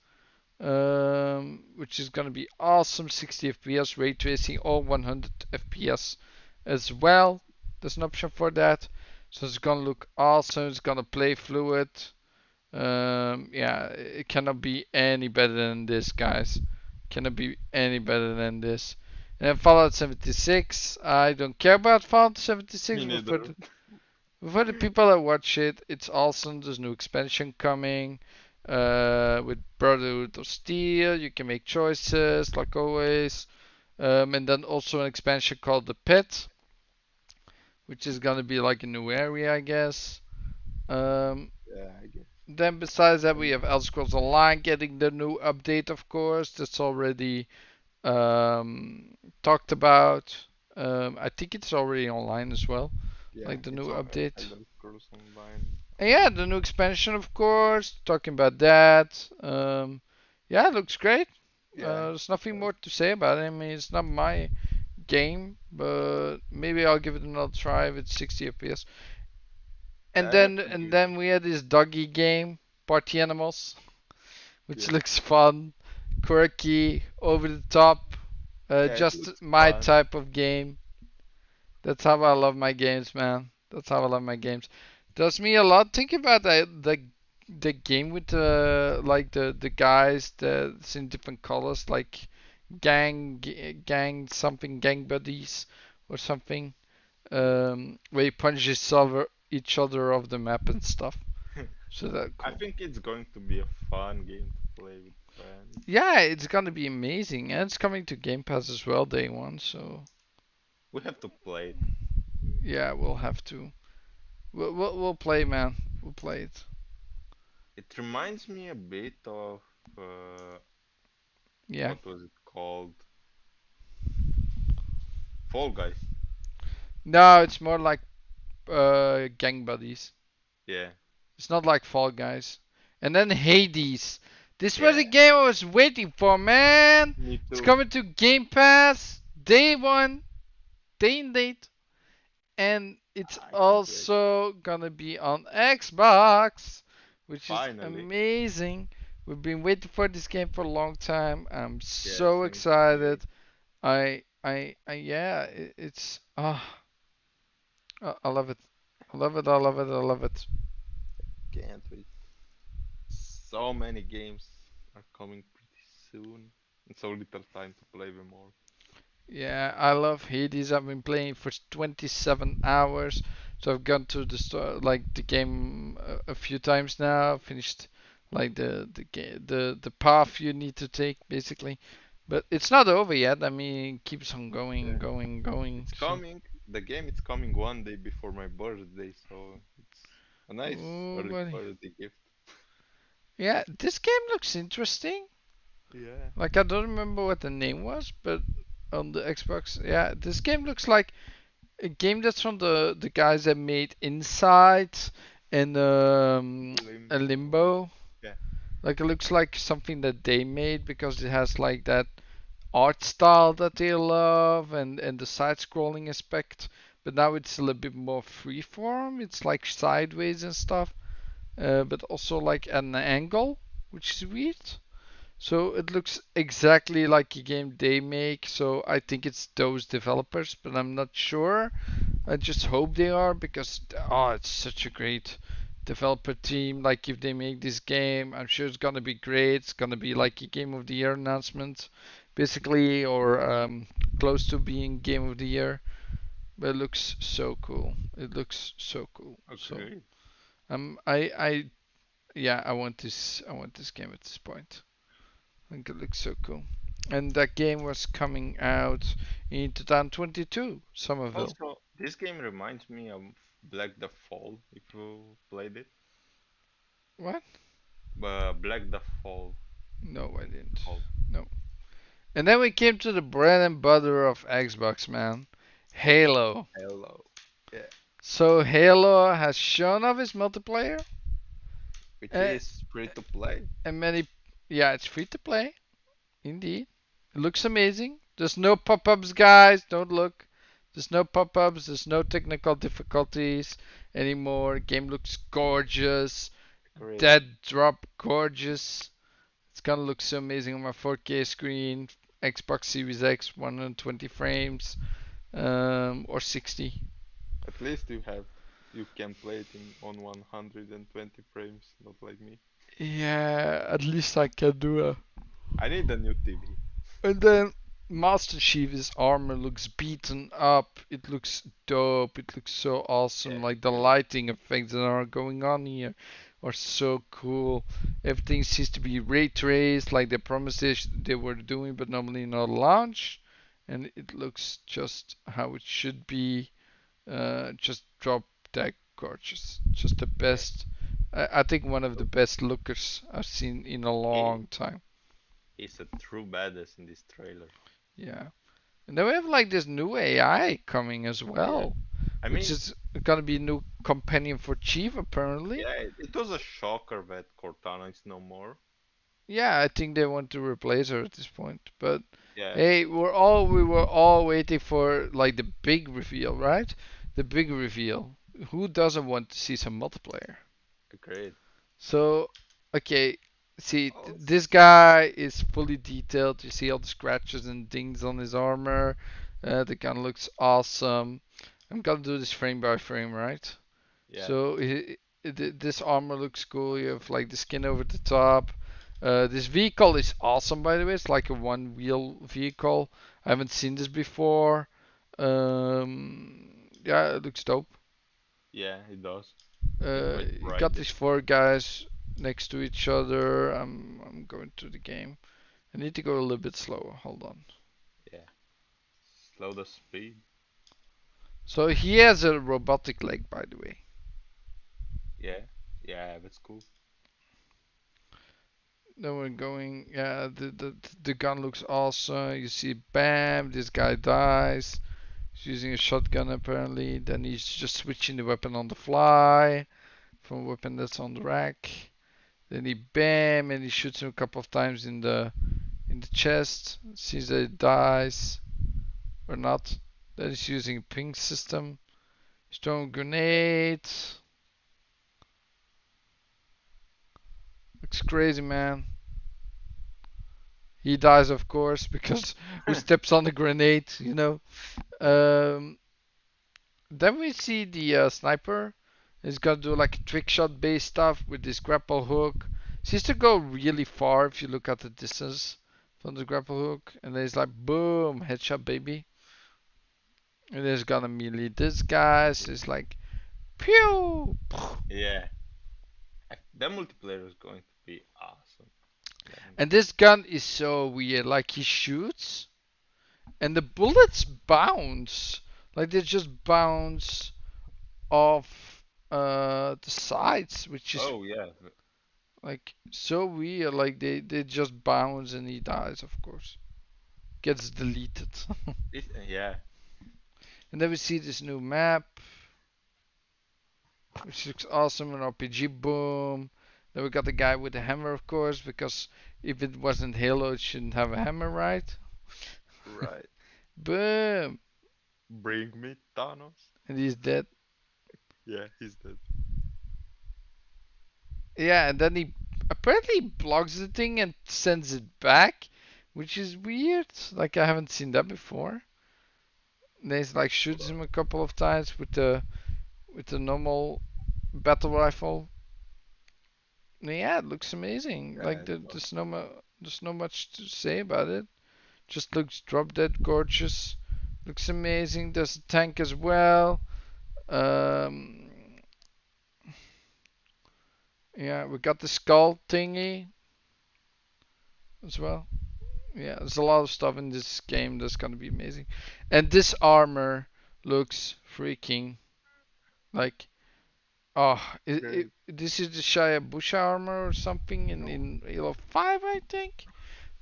which is gonna be awesome. 60 FPS, ray tracing, all 100 FPS as well. There's an option for that, so it's gonna look awesome. It's gonna play fluid. Yeah, it cannot be any better than this, guys. Cannot be any better than this. And then Fallout 76. I don't care about Fallout Me 76, but neither. for the people that watch it, it's awesome. There's new expansion coming. With Brotherhood of Steel, you can make choices like always. And then also an expansion called The Pit, which is gonna be like a new area, I guess. Um, Yeah, I guess. Then besides that, we And have Elder Scrolls Online getting the new update, of course. That's already talked about. I think it's already online as well, yeah, like the it's new on update. Elder Scrolls Online. And yeah, the new expansion, of course. Talking about that. Yeah, it looks great. Yeah. There's nothing Well, more to say about it. I mean, it's not my game, but maybe I'll give it another try with 60 FPS. yeah, And I have then to and give. then we had this doggy game, Party Animals, which Yeah. looks fun, quirky, over the top, Yeah, it just looks my fun. type of game. That's how I love my games, man. That's how I love my games. Does me a lot. Think about the game with the guys that's in different colors, like gang something, gang buddies or something. Where you punch each other off the map and stuff. So that I cool. think it's going to be a fun game to play with friends. Yeah, it's gonna be amazing, and it's coming to Game Pass as well, day one. So We have to play it. yeah, we'll have to. We'll play, man. We'll play it. It reminds me a bit of Yeah. what was it called? Fall Guys. No, it's more like gang buddies. Yeah, It's not like Fall Guys. And then Hades. This was yeah, a game I was waiting for, man. me It's too. coming to Game Pass day one, day and date. And it's I can't wait. also gonna be on Xbox, which is Finally. amazing. We've been waiting for this game for a long time. I'm Yeah, so since May. excited. Yeah, it's I love it. I love it. I love it. I love it. Can't wait. So many games are coming pretty soon, and so little time to play them all. Yeah, I love Hades. I've been playing for 27 hours, so I've gone to like the game a few times now. Finished like the path you need to take basically, but it's not over yet. I mean, it keeps on going, Yeah. going, going. It's So, coming. The game is coming one day before my birthday, so it's a nice oh early buddy, birthday gift. yeah, this game looks interesting. Yeah. Like I don't remember what the name was, but on the Xbox, yeah, this game looks like a game that's from the guys that made Inside and a Limbo. Limbo. Yeah. Like it looks like something that they made because it has like that art style that they love and the side-scrolling aspect. But now it's a little bit more freeform. It's like sideways and stuff, but also like at an angle, which is weird. So it looks exactly like a game they make. So I think it's those developers, but I'm not sure. I just hope they are because it's such a great developer team. Like if they make this game, I'm sure it's gonna be great. It's gonna be like a Game of the Year announcement, basically, or close to being Game of the Year. But it looks so cool. It looks so cool. So Okay. I yeah, I want this game at this point. I think it looks so cool. And that game was coming out in 2022, Somerville. Also, this game reminds me of Black the Fall, if you played it. What? Black the Fall. No, I didn't. Fall. No. And then we came to the bread and butter of Xbox, man. Halo. Hello. Yeah. So Halo has shown off its multiplayer, Which uh, is free to play. and many, yeah, it's free to play, indeed. It looks amazing. There's no pop-ups, guys. Don't look. There's no pop-ups. There's no technical difficulties anymore. Game looks gorgeous. Great. Dead drop gorgeous. It's gonna look so amazing on my 4K screen. Xbox Series X, 120 frames, or 60. At least you can play it in on 120 frames, not like me. Yeah, at least I can do it. I need a new TV. And then Master Chief's armor looks beaten up. It looks dope. It looks so awesome. Yeah, Like the great. lighting effects that are going on here are so cool. Everything seems to be ray traced, like they promised they were doing, but normally not launch. And it looks just how it should be. Just drop dead gorgeous. Just the Yeah. best. I think one of the So best lookers I've seen in a he long time. he's a true badass in this trailer. Yeah. And then we have like this new AI coming as Yeah. well, I which mean, is gonna be a new companion for Chief apparently. yeah, it was a shocker that Cortana is no more. Yeah, I think they want to replace her at this point. But Yeah, hey, we were all waiting for like the big reveal, right? The big reveal. Who doesn't want to see some multiplayer? great. So, okay, see, Oh, this guy is fully detailed. You see all the scratches and dings on his armor. The gun looks awesome. I'm gonna do this frame by frame, right? yeah. So this armor looks cool. You have like the skin over the top. This vehicle is awesome, by the way. It's like a one-wheel vehicle. I haven't seen this before. Yeah, it looks dope. Yeah, it does. Can't wait to You ride got it. these four guys next to each other. I'm going to the game. I need to go a little bit slower. Hold on. Yeah. Slow the speed. So he has a robotic leg, by the way. Yeah. Yeah, that's cool. Then we're going. Yeah, the gun looks awesome. You see, bam, this guy dies. He's using a shotgun apparently. Then he's just switching the weapon on the fly from a weapon that's on the rack. Then he bam, and he shoots him a couple of times in the chest. Sees that he dies or not. Then he's using a ping system. He's throwing grenades. Looks crazy, man. He dies, of course, because who steps on the grenade, you know? Yeah. Um, then we see the sniper. He's gonna do like trick shot based stuff with this grapple hook. Seems to go really far if you look at the distance from the grapple hook. And then he's like, boom, headshot, baby. And then he's gonna melee this guy. So it's like, pew! Yeah. That multiplayer is going to be awesome. Let me And this gun is so weird. Like he shoots, and the bullets bounce. Like they just bounce off the sides, which is Oh yeah. like so weird. Like they just bounce and he dies, of course. Gets deleted. Yeah. And then we see this new map, which looks awesome. An RPG boom. Then we got the guy with the hammer, of course, because if it wasn't Halo, it shouldn't have a hammer, right? Right. Boom! Bring me Thanos. And he's dead. Yeah, he's dead. Yeah, and then he apparently blocks the thing and sends it back, which is weird. Like I haven't seen that before. There's like shoots him a couple of times with the normal battle rifle. Yeah, it looks amazing. Yeah, Like it looks. there's no much to say about it. Just looks drop dead gorgeous. Looks amazing. There's a tank as well. Um, yeah, we got the skull thingy as well. Yeah, there's a lot of stuff in this game that's gonna be amazing. And this armor looks freaking like oh, Great. this is the Shiabusha armor or something No, in Halo 5, I think.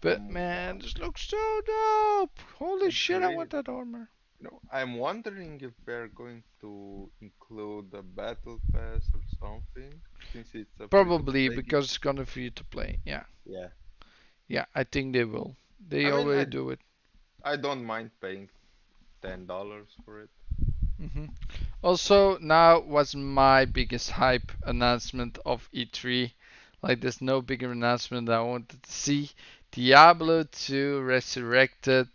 But I'm man, one. this looks so dope! Holy shit, I Agree. want that armor. No, I'm wondering if they're going to include a battle pass or something, since it's a Probably free-to-play game. because it's gonna free to play. Yeah, Yeah. yeah, I think they will. They I mean, already do it. I don't mind paying $10 for it. hmm Also, now was my biggest hype announcement of E3. Like, there's no bigger announcement that I wanted to see. Diablo 2 Resurrected.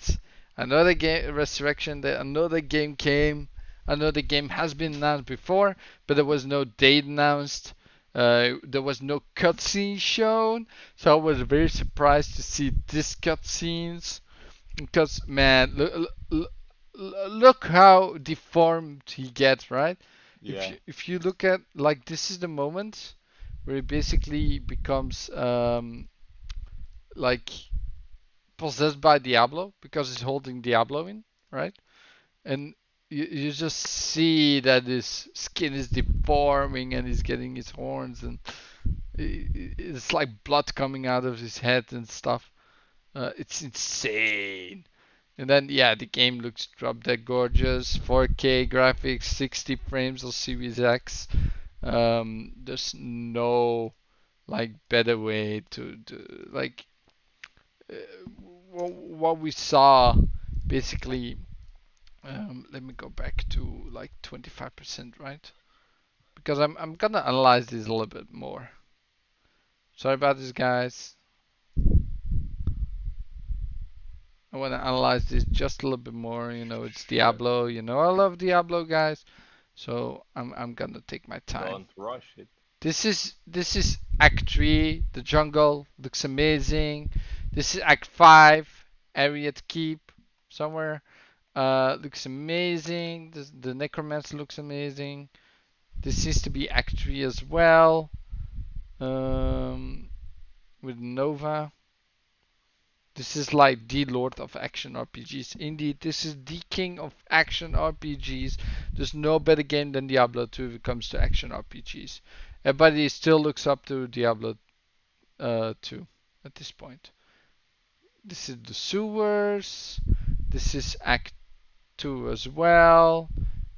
Another game, Resurrection. Another game came. Another game has been announced before, but there was no date announced. There was no cutscene shown, so I was very surprised to see this cutscenes. Because man, look how deformed he gets, right? Yeah. If you look at like this is the moment where he basically becomes like possessed by Diablo because he's holding Diablo in, right? And you just see that his skin is deforming and he's getting his horns and it's like blood coming out of his head and stuff. It's insane. And then yeah, the game looks drop dead gorgeous, 4K graphics, 60 frames of Series X. There's no like better way to like uh, what we saw basically. Let me go back to like 25%, right? Because I'm gonna analyze this a little bit more. Sorry about this, guys. I want to analyze this just a little bit more. You know, it's Sure. Diablo. You know, I love Diablo, guys. So I'm gonna take my time. Don't rush it. This is Act 3. The jungle looks amazing. This is Act 5. Area to keep somewhere. Looks amazing. The necromancer looks amazing. This seems to be Act 3 as well. Um, with Nova. This is like the Lord of Action RPGs. Indeed, this is the king of action RPGs. There's no better game than Diablo 2 if it comes to action RPGs. Everybody still looks up to Diablo 2 at this point. This is the sewers. This is Act 2 as well.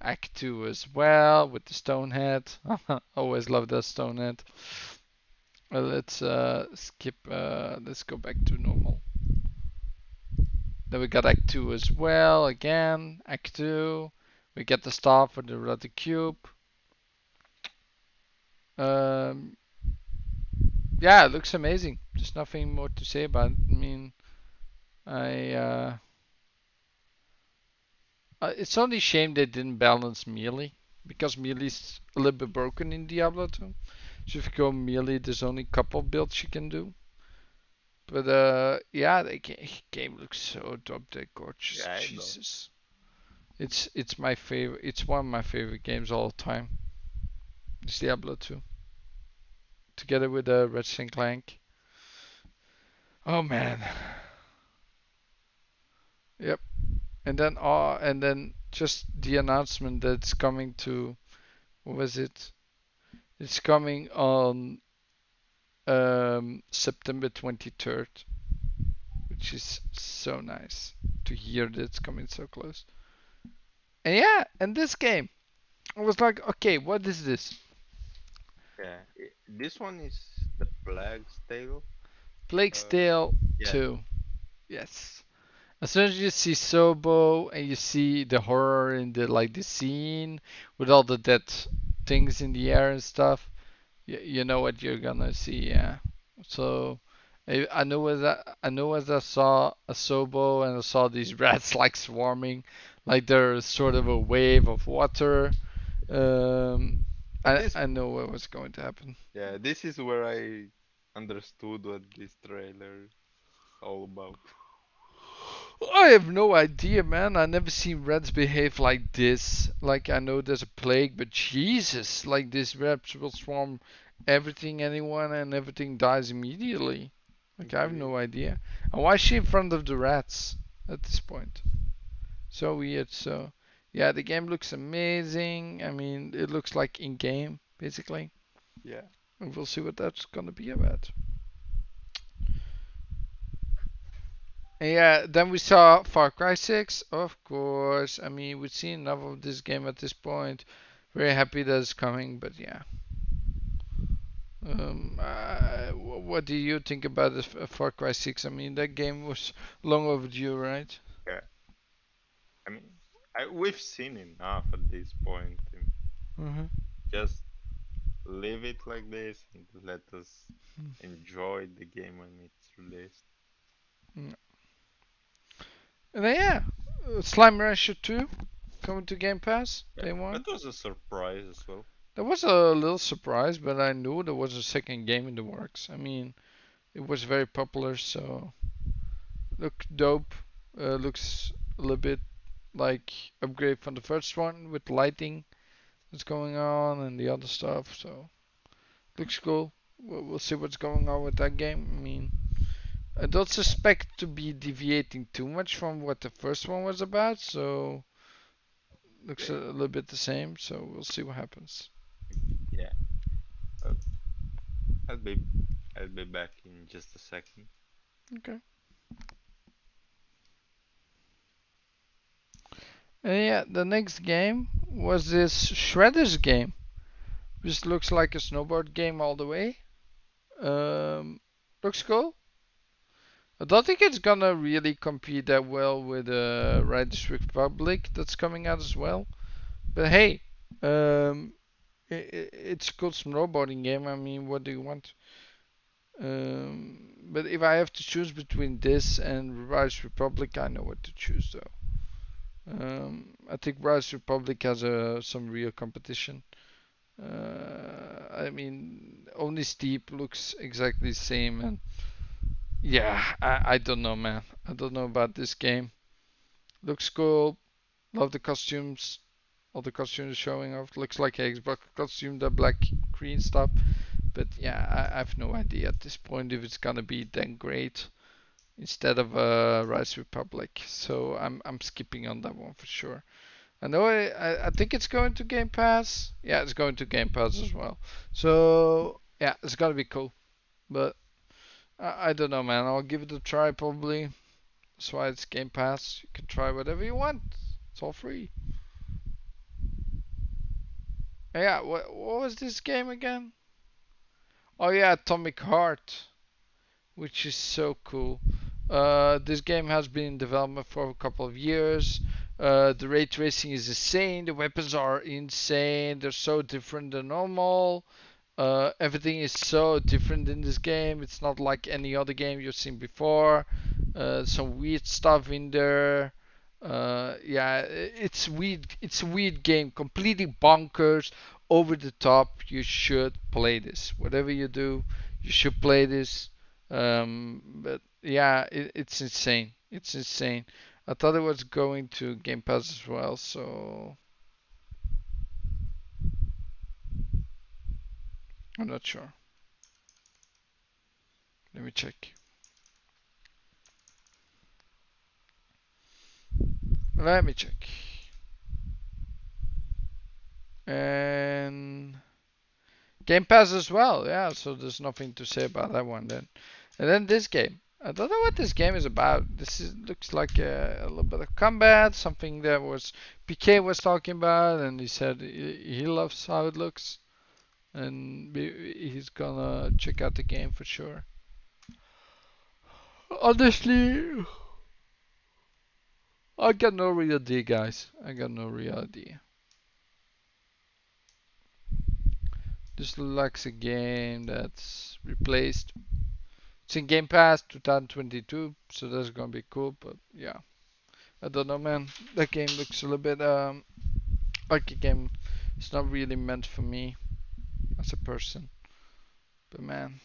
Act 2 as well with the Stonehead. Always love that Stonehead. Let's skip. Let's go back to normal. Then we got Act 2 as well. Again, Act 2. We get the star for the Rudder Cube. Um, yeah, it looks amazing. There's nothing more to say about it. I mean, I it's only a shame they didn't balance melee because melee's a little bit broken in Diablo 2. So if you go melee, there's only a couple builds you can do. But yeah, the game looks so drop dead gorgeous. Yeah, it does. Jesus, it's my favorite. It's one of my favorite games all the time. It's Diablo 2, together with Ratchet and Clank. Oh man, yep. And then just the announcement that it's coming to what was it? It's coming on September 23rd, which is so nice to hear that it's coming so close. And yeah, and this game, I was like, okay, what is this? Yeah. This one is the Plague's Tale. Plague's Uh, Tale yeah. 2. Yes. As soon as you see Sobo and you see the horror in the like the scene with all the dead things in the air and stuff, you know what you're gonna see. Yeah. So I know as I saw a Sobo and I saw these rats like swarming, like they're sort of a wave of water. Um, But this, I know what was going to happen. yeah, this is where I understood what this trailer is all about. I have no idea, man. I never seen rats behave like this. Like I know there's a plague, but Jesus, like this rats will swarm everything, anyone, and everything dies immediately. Like I have Agree. no idea. And why is she in front of the rats at this point? So weird. So yeah, the game looks amazing. I mean, it looks like in game basically. Yeah, And we'll see what that's gonna be about. And yeah, then we saw Far Cry 6, of course. I mean, we've seen enough of this game at this point. Very happy that it's coming, but yeah. What do you think about this Far Cry 6? I mean, that game was long overdue, right? yeah. I mean, we've seen enough at this point. And Mm-hmm. just leave it like this and let us enjoy the game when it's released. Mm. And then, yeah, Slime Rancher 2 coming to Game Pass Yeah, day one. that was a surprise as well. That was a little surprise, but I knew there was a second game in the works. I mean, it was very popular, so look dope. Looks a little bit like upgrade from the first one with lighting that's going on and the other stuff. So looks cool. We'll see what's going on with that game. I mean, I don't suspect to be deviating too much from what the first one was about. So looks a Yeah, little bit the same. So we'll see what happens. yeah. Uh, I'll be I'll be back in just a second. Okay. And yeah, the next game was this Shredders game, which looks like a snowboard game all the way. Um, looks cool. I don't think it's gonna really compete that well with Riders Republic that's coming out as well. But hey, um, it's a good snowboarding game. I mean, what do you want? But if I have to choose between this and Riders Republic, I know what to choose though. I think Riders Republic has some real competition. I mean, only Steep looks exactly the same, and yeah, I don't know, man. I don't know about this game. Looks cool. Love the costumes. All the costumes showing off. Looks like a Xbox costume, the black green stuff. But yeah, I have no idea at this point if it's gonna be that great instead of Rise Republic. So I'm skipping on that one for sure. I know I think it's going to Game Pass. Yeah, it's going to Game Pass as well. So yeah, it's gonna be cool. But I don't know, man. I'll give it a try probably. That's why it's Game Pass. You can try whatever you want. It's all free. Yeah, what was this game again? Oh yeah, Atomic Heart, which is so cool. This game has been in development for a couple of years. The ray tracing is insane. The weapons are insane. They're so different than normal. Everything is so different in this game. It's not like any other game you've seen before. Some weird stuff in there. Yeah, it's weird. It's a weird game. Completely bonkers, over the top. You should play this. Whatever you do, you should play this. But yeah, it's insane. It's insane. I thought it was going to Game Pass as well, so I'm not sure. Let me check. Let me check. And Game Pass as well. Yeah, so there's nothing to say about that one then. And then this game. I don't know what this game is about. Looks like a little bit of combat, something that was PK was talking about, and he said he loves how it looks, and he's gonna check out the game for sure. Honestly, I got no real idea, guys. I got no real idea. This looks like a game that's replaced. It's in Game Pass 2022, so that's gonna be cool. But yeah, I don't know, man. That game looks a little bit like a game. It's not really meant for me as a person. But man,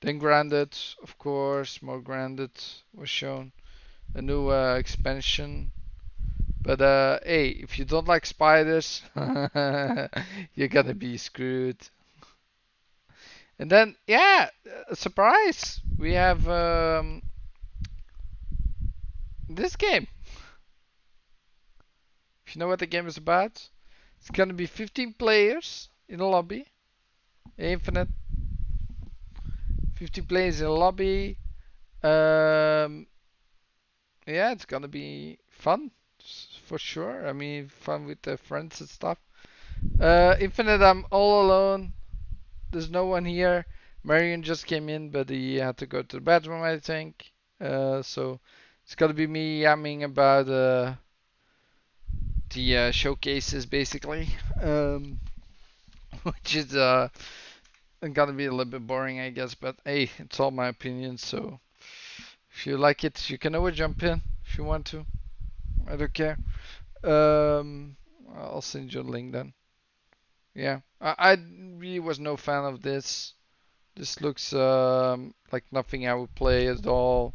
then Grounded, of course, more Grounded was shown. A new expansion. But hey, if you don't like spiders, you're gonna be screwed. And then, yeah, surprise! We have this game. If you know what the game is about, it's gonna be 15 players in a lobby, infinite. 50 players in a lobby. Um, yeah, it's gonna be fun for sure. I mean, fun with the friends and stuff. Infinite, I'm all alone. There's no one here. Marion just came in, but he had to go to the bathroom, I think. So it's gonna be me yamming about the showcases, basically, which is gonna be a little bit boring, I guess. But hey, it's all my opinion. So if you like it, you can always jump in if you want to. I don't care. Um, I'll send you a link then. Yeah, I really was no fan of this. This looks like nothing I would play at all.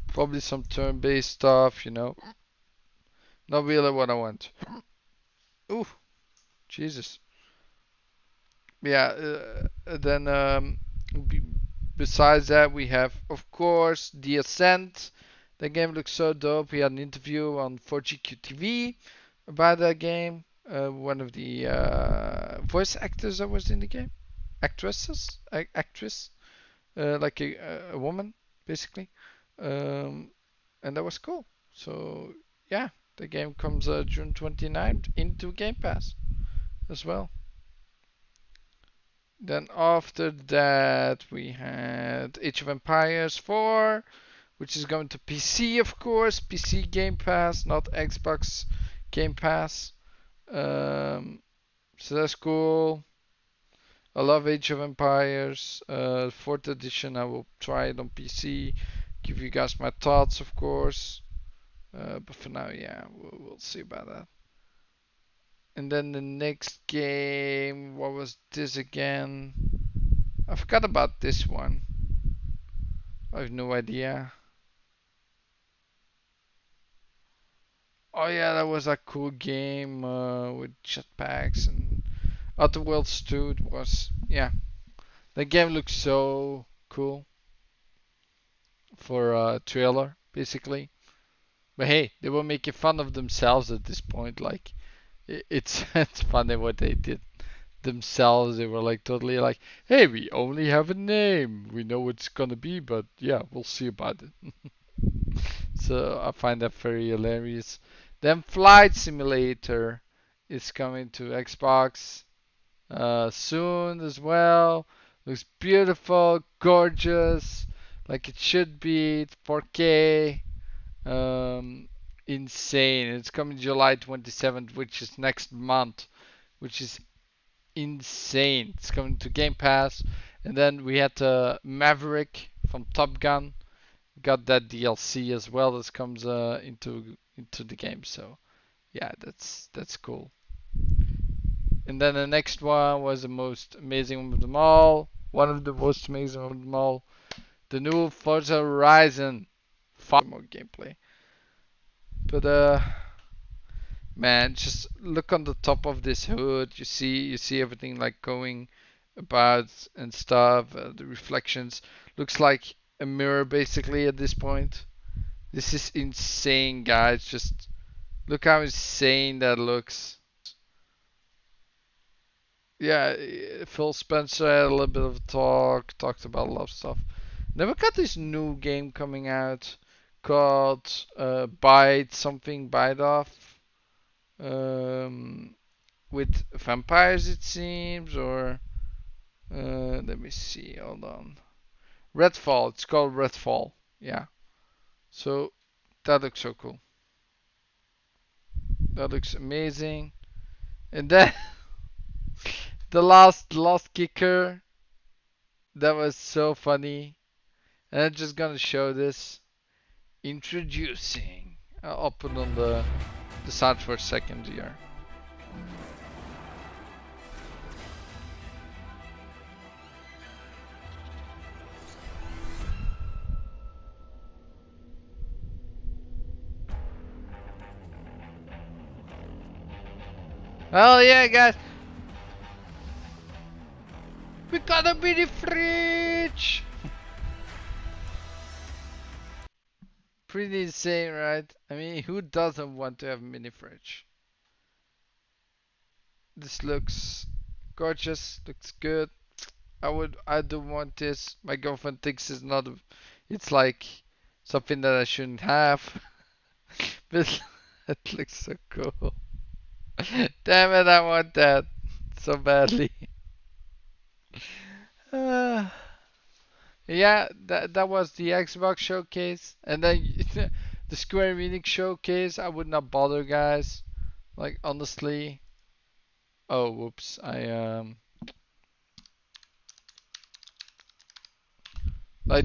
Probably some turn-based stuff, you know. Not really what I want. Ooh, Jesus. Yeah. Then b- besides that, we have, of course, The Ascent. The game looks so dope. We had an interview on 4GQ TV about that game. One of the voice actors that was in the game, actress, like a woman, basically. Um, and that was cool. So yeah, the game comes June 29th into Game Pass as well. Then after that we had Age of Empires 4, which is going to PC, of course, PC Game Pass, not Xbox Game Pass. So that's cool. I love Age of Empires. 4th edition, I will try it on PC. Give you guys my thoughts, of course. But for now, yeah, we'll see about that. And then the next game, what was this again? I forgot about this one. I have no idea. Oh yeah, that was a cool game with jetpacks and Outer Worlds 2. It was, yeah. The game looks so cool for a trailer, basically. But hey, they were making fun of themselves at this point. Like, it's it's funny what they did themselves. They were like totally like, hey, we only have a name. We know what it's gonna be, but yeah, we'll see about it. So I find that very hilarious. Then Flight Simulator is coming to Xbox soon as well. Looks beautiful, gorgeous, like it should be. It's 4K. Um, insane. It's coming July 27th, which is next month, which is insane. It's coming to Game Pass. And then we had Maverick from Top Gun. Got that DLC as well that comes into the game. So yeah, that's cool. And then the next one was the most amazing of them all. One of the most amazing of them all. The new Forza Horizon. Far more gameplay. But man, just look on the top of this hood. You see everything like going about and stuff. The reflections looks like a mirror basically at this point. This is insane, guys. Just look how insane that looks. Yeah, Phil Spencer had a little bit of a talked about a lot of stuff. Then we got this new game coming out called Bite Off. Um, with vampires, it seems, or let me see, hold on. Redfall, it's called Redfall. Yeah. So that looks so cool. That looks amazing. And then the last kicker, That was so funny. And I'm just gonna show this. Introducing. I'll put on the sound for a second here. Oh yeah, guys. We got a mini fridge! Pretty insane, right? I mean, who doesn't want to have a mini fridge? This looks gorgeous, looks good. I do want this. My girlfriend thinks it's not, it's like something that I shouldn't have. But it looks so cool. Damn it, I want that so badly. Uh, yeah, that was the Xbox showcase, and then the Square Enix showcase. I would not bother, guys. Like honestly. Oh, whoops. Like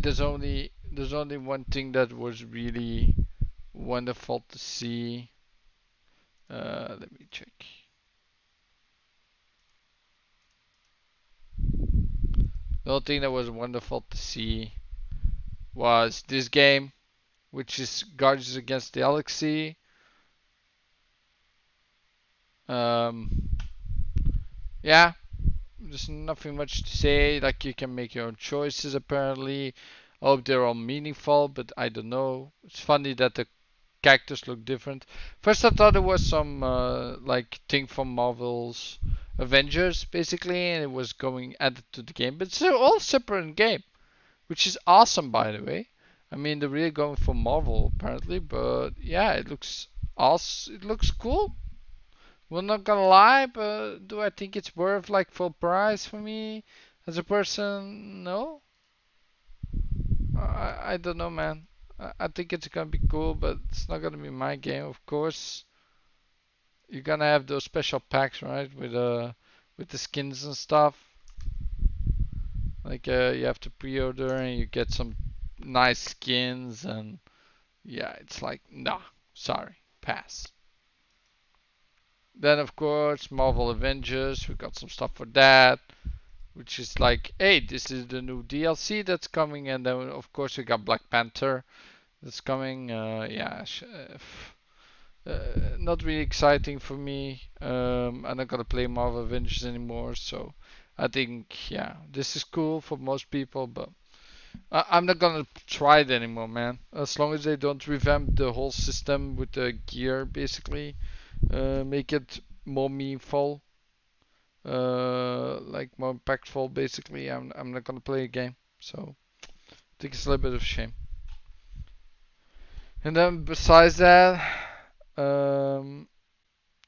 there's only one thing that was really wonderful to see. Let me check. The only thing that was wonderful to see was this game, which is Guardians Against the Galaxy. Um, yeah, there's nothing much to say. Like you can make your own choices apparently. I hope they're all meaningful, but I don't know. It's funny that the characters look different. First, I thought it was some like thing from Marvel's Avengers, basically, and it was going added to the game. But it's all separate in game, which is awesome, by the way. I mean, they're really going for Marvel apparently, but yeah, it looks awesome. It looks cool. Well, not gonna lie, but do I think it's worth like full price for me as a person? No, I don't know, man. I think it's gonna be cool, but it's not gonna be my game, of course. You're gonna have those special packs, right? With the skins and stuff. Like you have to pre-order and you get some nice skins and yeah, it's like nah, sorry, pass. Then of course Marvel Avengers, we got some stuff for that, which is like, hey, this is the new DLC that's coming, and then of course we got Black Panther that's coming. Yeah, not really exciting for me. I'm not gonna play Marvel Avengers anymore, so I think yeah, this is cool for most people, but I'm not gonna try it anymore, man. As long as they don't revamp the whole system with the gear, basically, make it more meaningful, like more impactful. Basically, I'm not gonna play a game. So I think it's a little bit of a shame. And then besides that, um,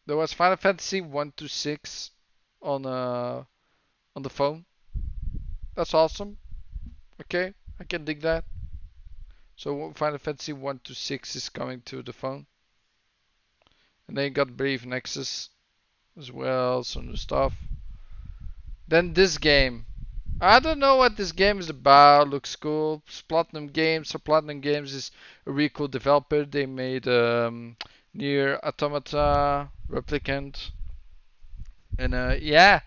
there was Final Fantasy 1 to 6 on on the phone. That's awesome. Okay, I can dig that. So Final Fantasy 1 to 6 is coming to the phone. And then you got Brave Nexus as well, some new stuff. Then this game. I don't know what this game is about. Looks cool. It's Platinum Games. So Platinum Games is a really cool developer. They made Near Automata, Replicant, and yeah.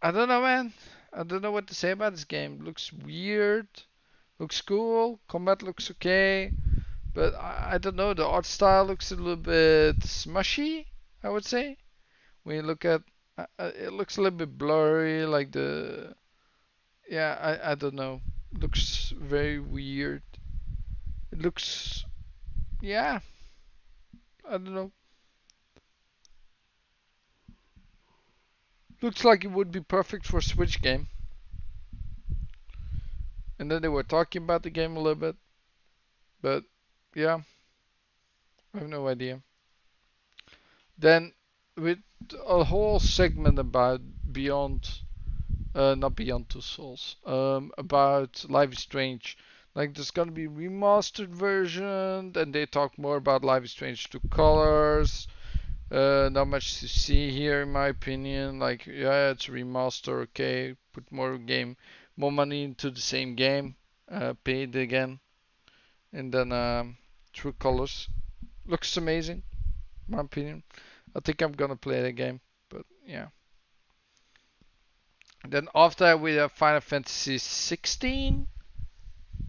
I don't know, man. I don't know what to say about this game. Looks weird. Looks cool. Combat looks okay. But I don't know. The art style looks a little bit smushy, I would say. When you look at it, looks a little bit blurry. Like the yeah, I don't know. Looks very weird. It looks yeah. I don't know. Looks like it would be perfect for a Switch game. And then they were talking about the game a little bit, but yeah, I have no idea. Then with a whole segment about Beyond, not Beyond Two Souls, about Life is Strange. Like there's gonna be remastered version, and they talk more about Life is Strange Two Colors. Not much to see here in my opinion. Like yeah, it's a remaster, okay, put more money into the same game, pay it again, and then True Colors looks amazing, in my opinion. I think I'm gonna play the game, but yeah. Then after that we have Final Fantasy 16.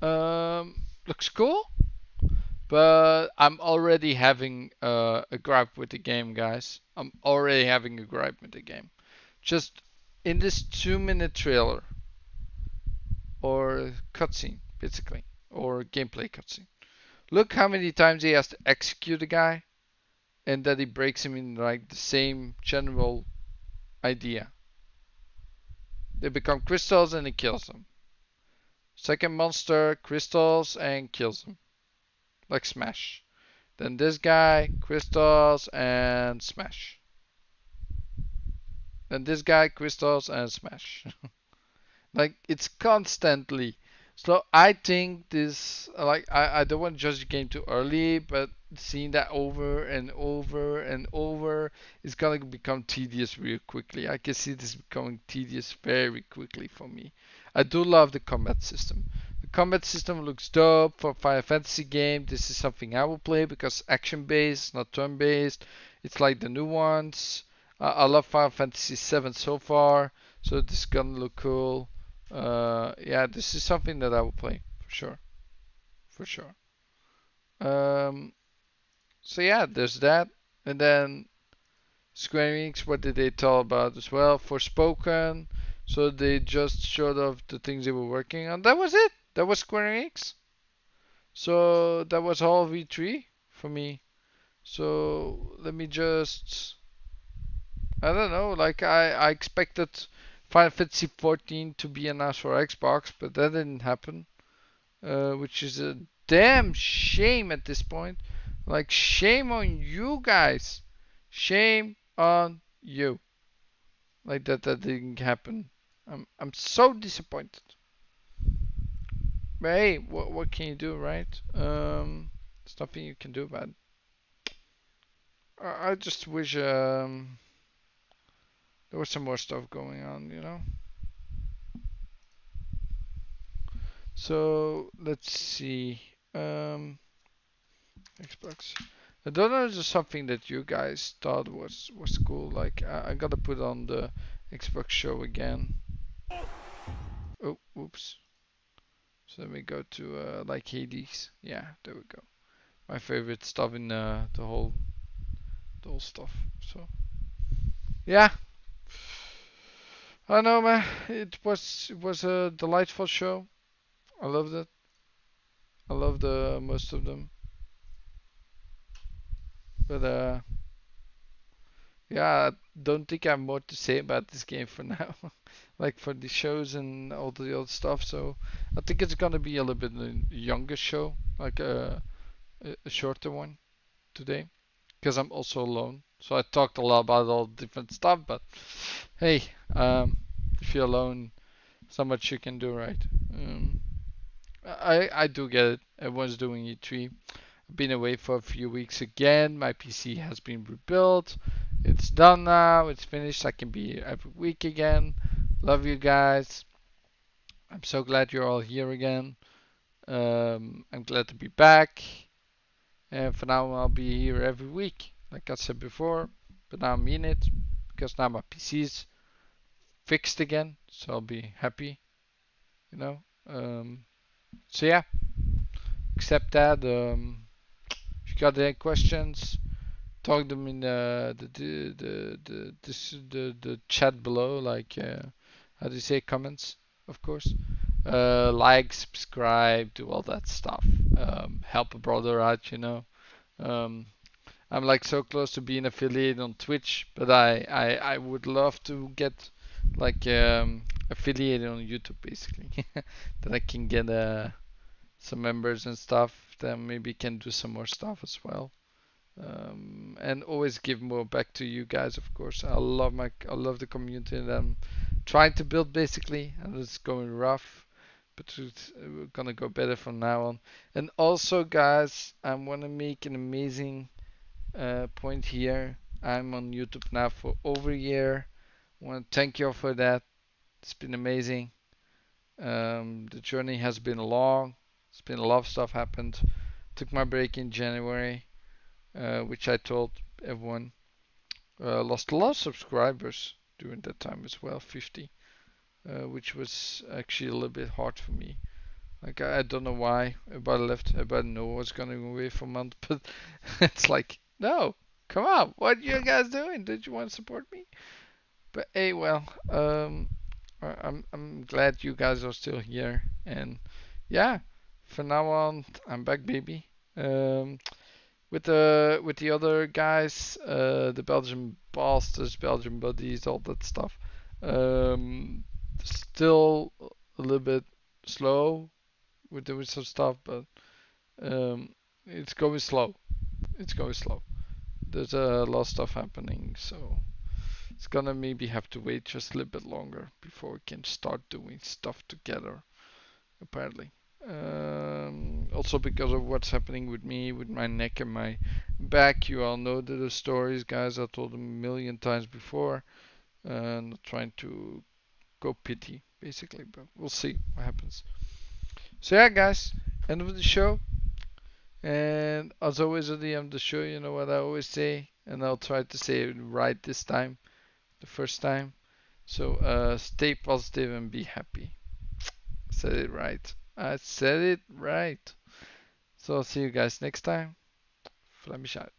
Looks cool, but I'm already having a gripe with the game, guys. I'm already having a gripe with the game. Just in this 2 minute trailer or cutscene, basically, or gameplay cutscene. Look how many times he has to execute a guy, and that he breaks him in like the same general idea. They become crystals and he kills them. Second monster, crystals and kills them. Like Smash. Then this guy, crystals and Smash. Then this guy, crystals and Smash. Like it's constantly. So I think this, like, I don't want to judge the game too early, but seeing that over and over and over is gonna become tedious real quickly. I can see this becoming tedious very quickly for me. I do love the combat system. The combat system looks dope for a Final Fantasy game. This is something I will play because action based, not turn based. It's like the new ones. I love Final Fantasy 7 so far, so this is gonna look cool. Yeah, this is something that I will play for sure, for sure. Um, so yeah, there's that, and then Square Enix. What did they tell about as well? Forspoken. So they just showed off the things they were working on. That was it. That was Square Enix. So that was all V3 for me. So let me just. I don't know. Like I expected Final Fantasy 14 to be announced for Xbox, but that didn't happen. Which is a damn shame at this point. Like, shame on you guys. Shame on you. Like that didn't happen. I'm so disappointed. But hey, what can you do, right? There's nothing you can do about it. I just wish there was some more stuff going on, you know. So let's see. Xbox. I don't know if there's something that you guys thought was cool. Like I gotta put on the Xbox show again. Oh, oops. So let me go to like Hades. Yeah, there we go. My favorite stuff in the whole stuff. So yeah, I know, man. It was a delightful show. I loved it. I loved most of them. But yeah, I don't think I have more to say about this game for now. Like for the shows and all the other stuff. So I think it's gonna be a little bit a younger show, like a shorter one today, because I'm also alone. So I talked a lot about all different stuff, but hey, if you're alone, so much you can do, right? Um, I do get it. Everyone's doing E3. I've been away for a few weeks again. My PC has been rebuilt. It's done now. It's finished. I can be here every week again. Love you guys. I'm so glad you're all here again. I'm glad to be back. And for now, I'll be here every week, like I said before. But now I mean it, because now my PC's fixed again. So I'll be happy, you know. So yeah, except that, if you got any questions, talk them in the chat below, like how do you say, comments, of course. Like, subscribe, do all that stuff. Help a brother out, you know. Um, I'm like so close to being affiliated on Twitch, but I would love to get like affiliated on YouTube, basically, that I can get some members and stuff. Then maybe can do some more stuff as well. And always give more back to you guys, of course. I love the community that I'm trying to build, basically, and it's going rough, but it's gonna go better from now on. And also, guys, I want to make an amazing point here. I'm on YouTube now for over a year. I want to thank you all for that. It's been amazing. The journey has been long. It's been a lot of stuff happened. Took my break in January, which I told everyone. Lost a lot of subscribers during that time as well, 50, which was actually a little bit hard for me. Like I don't know why everybody left. Everybody knew I was gonna go away for a month, but it's like no, come on, what you guys doing? Did you want to support me? But hey, well, I'm glad you guys are still here, and yeah, from now on I'm back, baby. Um, with the other guys, the Belgian bastards, Belgian buddies, all that stuff. Still a little bit slow. We're doing some stuff, but um, it's going slow. It's going slow. There's a lot of stuff happening, so it's gonna maybe have to wait just a little bit longer before we can start doing stuff together. Apparently. Also because of what's happening with me, with my neck and my back. You all know the stories, guys. I told them a million times before. Not trying to go pity, basically, but we'll see what happens. So yeah, guys, end of the show. And as always at the end of the show, you know what I always say, and I'll try to say it right this time, the first time. So stay positive and be happy. Said it right. I said it right. So I'll see you guys next time. Flamish out.